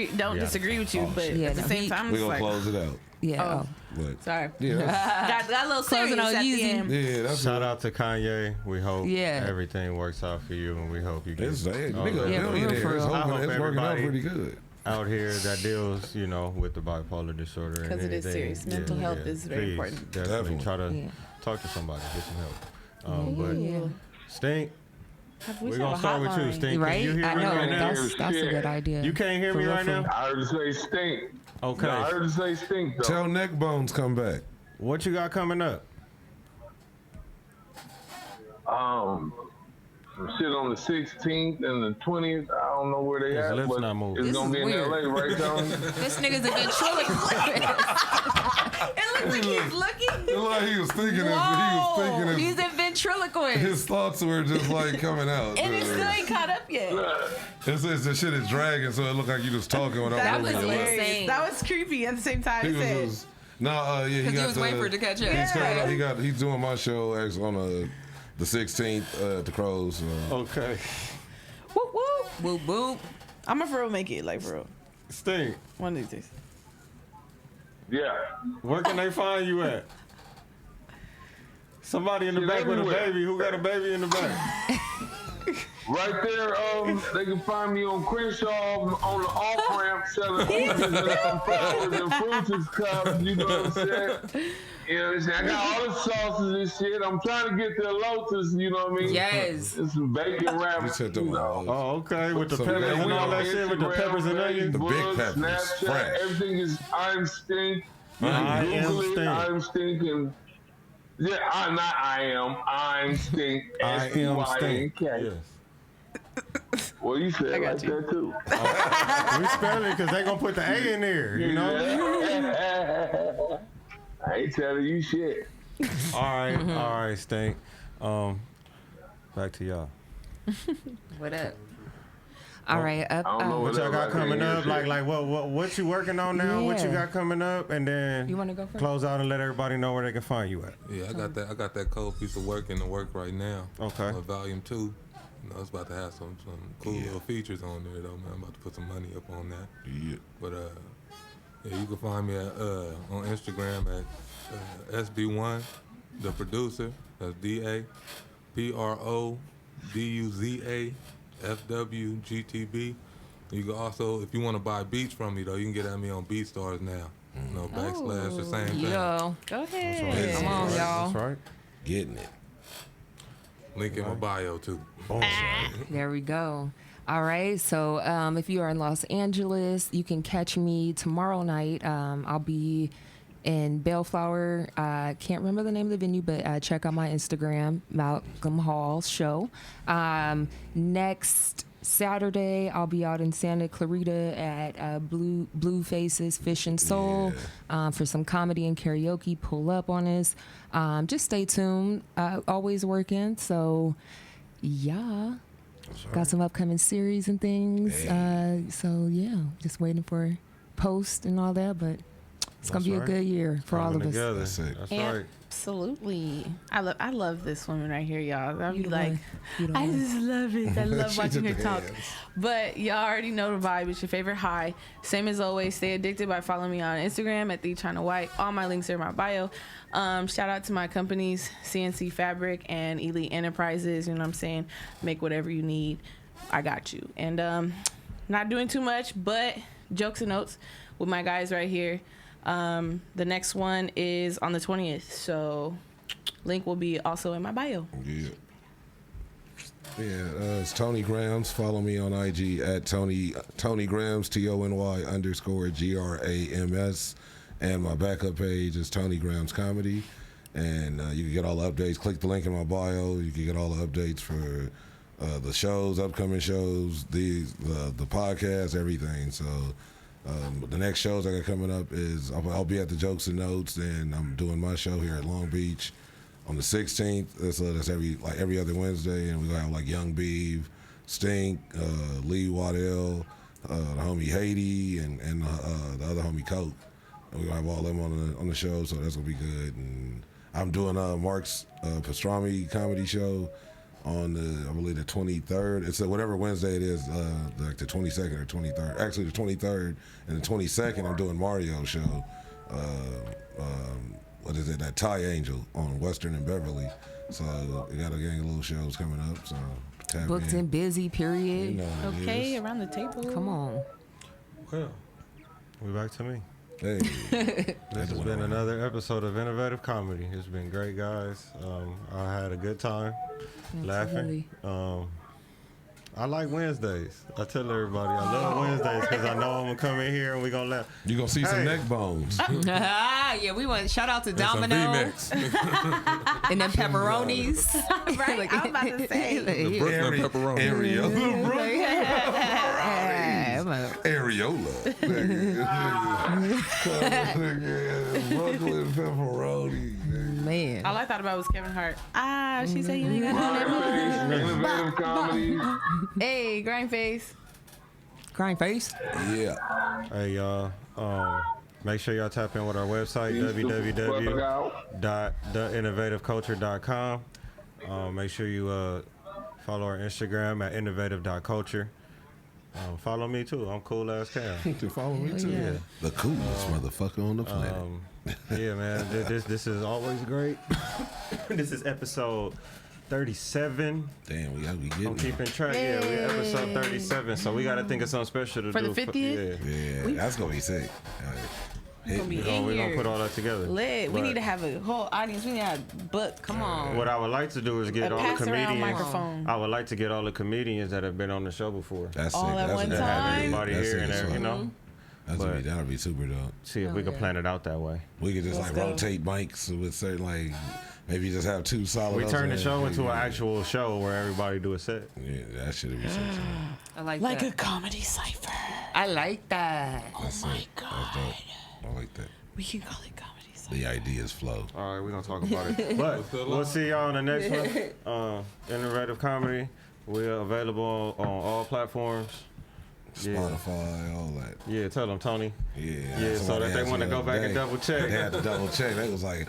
Yeah. don't disagree with you, but Yeah, at the no, same time, We it's gonna like, close it out. Yeah. But sorry, yeah, that's- got a little Closing serious on at Yeezy. the end. yeah, that's Shout out to Kanye. We hope Yeah. everything works out for you, and we hope you get It's, hey, all nigga, the- Yeah, for real, billionaire. for real. It's I hope it's working out everybody- pretty good. out here that deals, with the bipolar disorder. and 'Cause it is anything. serious. Mental health is very Please, important. Definitely Definitely. try to Yeah. talk to somebody, get some help. But Yeah. Stynk, We we're should gonna have a start with you, hotline. Stynk. Right? Can you hear I me know. right now? That's a good idea. You can't hear For me real, right for now? real. I heard you say stink. Okay. No, I heard you say stink though. Tell Neckbones come back. What you got coming up? Some shit on the 16th and the 20th. I don't know where they His at, lips but not moving. it's This gonna is be in weird. LA, right, Tony? This nigga's a ventriloquist. It looks like he's looking. It looked like he was thinking Whoa, his, He's a ventriloquist. his thoughts were just like coming out. And it still ain't caught up yet. It's the shit is dragging, so it looked like you just talking without That moving was your lips. hilarious. hilarious. That was creepy at the same time. He It was said, just, yeah, he Because got he was waiting for it to catch up. He's coming up. He's doing my show actually on the 16th at the Crows. Okay. whoop whoop. Whoop whoop. I'm a for real make it, like for real. Stynk, One of these days. Yeah. where can they find you at? Somebody in the Shit back with a everywhere. baby. Who got a baby in the back? Right there, they can find me on Crenshaw on the off ramp selling oranges and some flowers and fruits and cups. You know what I'm saying? You know what I'm saying? I got all the sauces and shit. I'm trying to get the Lotus. You know what I mean? Yes. And some bacon wraps. You said them all. Oh, okay. With the So peppers yeah, and we all on that shit, with the peppers and onions. The big peppers, Snapchat, fresh. everything is I'm Stynk. You I can am Google it, Stynk. I'm Stynk and yeah, I'm Stynk. I am Stynk. S-T-Y-N-K. Yes. Well, you said I it got like you. that too. We spell it because they gonna put the A in there, you know? I ain't telling you shit. All right, Stynk. Back to y'all. What up? All right, up. I don't know What y'all got I can't coming hear up? shit. Like what you working on now? What you Yeah. got coming up? And then You wanna go first? close out and let everybody know where they can find you at. Yeah, I got that cold piece of work in the work right now. Okay. Volume 2. You know, it's about to have some cool little features on there though, man. I'm about to put some money up on that. Yeah. But yeah, you can find me at on Instagram at SB1 Da Produza. That's DAPRODUZAFWGTB. You can also, if you want to buy beats from me though, you can get at me on BeatStars now. You know, backslash the same thing. Yo, Go ahead. come on, y'all. That's right. Getting it. Link in my bio too. There we go. All right. So if you are in Los Angeles, you can catch me tomorrow night. I'll be in Bellflower. Can't remember the name of the venue, but check out my Instagram, Malcolm Hall Show. Next Saturday, I'll be out in Santa Clarita at Blue Faces Fish and Soul for some comedy and karaoke. Pull up on us. Just stay tuned. Always working. So, yeah. Got some upcoming series and things. So, yeah, just waiting for post and all that. But it's going to be a good year for all of us. Together. That's it. That's right. Absolutely. I love this woman right here, y'all. I'll be You the like, one. You the I one. just love it. I love She's watching her at the talk. hands. But y'all already know the vibe. It's your favorite high. Same as always, stay addicted by following me on Instagram at @TheChinaWhite. All my links are in my bio. Shout out to my companies, CNC Fabric and Elite Enterprises. You know what I'm saying? Make whatever you need. I got you. And not doing too much, but jokes and notes with my guys right here. The next one is on the 20th, so link will be also in my bio. Yeah. Yeah, it's Tony Grams. Follow me on IG at Tony Grams, TONY_GRAMS. And my backup page is Tony Grams Comedy. And you can get all the updates. Click the link in my bio. You can get all the updates for the shows, upcoming shows, the podcast, everything. So the next shows I got coming up is I'll be at the Jokes and Notes, and I'm doing my show here at Long Beach on the 16th. That's every other Wednesday, and we're gonna have like Young Beeve, Stynk, Lee Waddell, the homie Haiti, and the other homie Coke. And we're gonna have all them on the show, so that's gonna be good. And I'm doing Mark's Pastrami comedy show on I believe the 23rd. It's whatever Wednesday it is, like the 22nd or 23rd. Actually, the 23rd and the 22nd, I'm doing Mario's show. What is it? That Thai Angel on Western and Beverly. So we got a gang of little shows coming up. So tap Booked in. and busy, period. You know what it Okay, is. around the table. Come on. Well, we back to me. Hey, This has been another episode of Innovative Comedy. It's been great, guys. I had a good time laughing. I like Wednesdays. I tell everybody I love Wednesdays because I know I'm going to come in here and we're going to laugh. you gonna see some Hey. neck bones. Yeah, we want shout out to And some Domino V-necks. and them pepperonis. Right, I was about to say. The Brooklyn pepperoni. Areola. Brooklyn pepperoni. Man. All I thought about was Kevin Hart. She said you ain't got no that Innovative comedy. Hey, grind face. Crying face. Yeah. Hey, y'all. Make sure y'all tap in with our website, www.theinnovativeculture.com. Make sure you follow our Instagram at innovative.culture. Follow me too. I'm cool as Cam. To follow me too. yeah. The coolest motherfucker on the planet. Yeah, man. This is always great. This is episode 37. Damn, we gotta be I'm getting keeping track. Yeah, we episode 37. So we got to think of something special to For do. the 50th? Yeah, that's gonna be sick. Gonna be We're in going to here. put all that together. Lit. We But need to have a whole audience. We need to have book. Come on. What I would like to do is get all the Pass around comedians. microphone. I would like to get all the comedians that have been on the show before. That's All sick. at That's one what- time? Have everybody That's here sick and as there, you fuck. know. That'd be super dope. See if we can plan it out that way. We could just Let's like go. rotate mics with certain like maybe just have two solid. We turn the hosts show and- into an yeah. actual show where everybody do a set. Yeah, that should be sick. I like Like that. a comedy cipher. I like that. That's my it. That's God. dope. I like that. We can call it comedy cipher. The ideas flow. All right, we're going to talk about it. But we'll see y'all on the next one. Innovative Comedy. We're available on all platforms. Spotify, all that. Yeah, tell them, Tony. Yeah. So that they want to go back and double check. They had to double check. They was like,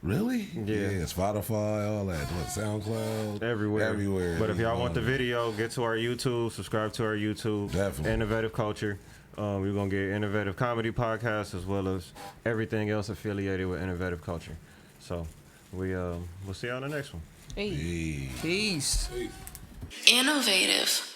really? Yeah. Spotify, all that. What, SoundCloud? Everywhere. But if y'all want the video, get to our YouTube, subscribe to our YouTube. Definitely. Innovative Culture. We're going to get Innovative Comedy Podcast as well as everything else affiliated with Innovative Culture. So we'll see you on the next one. Peace. Innovative.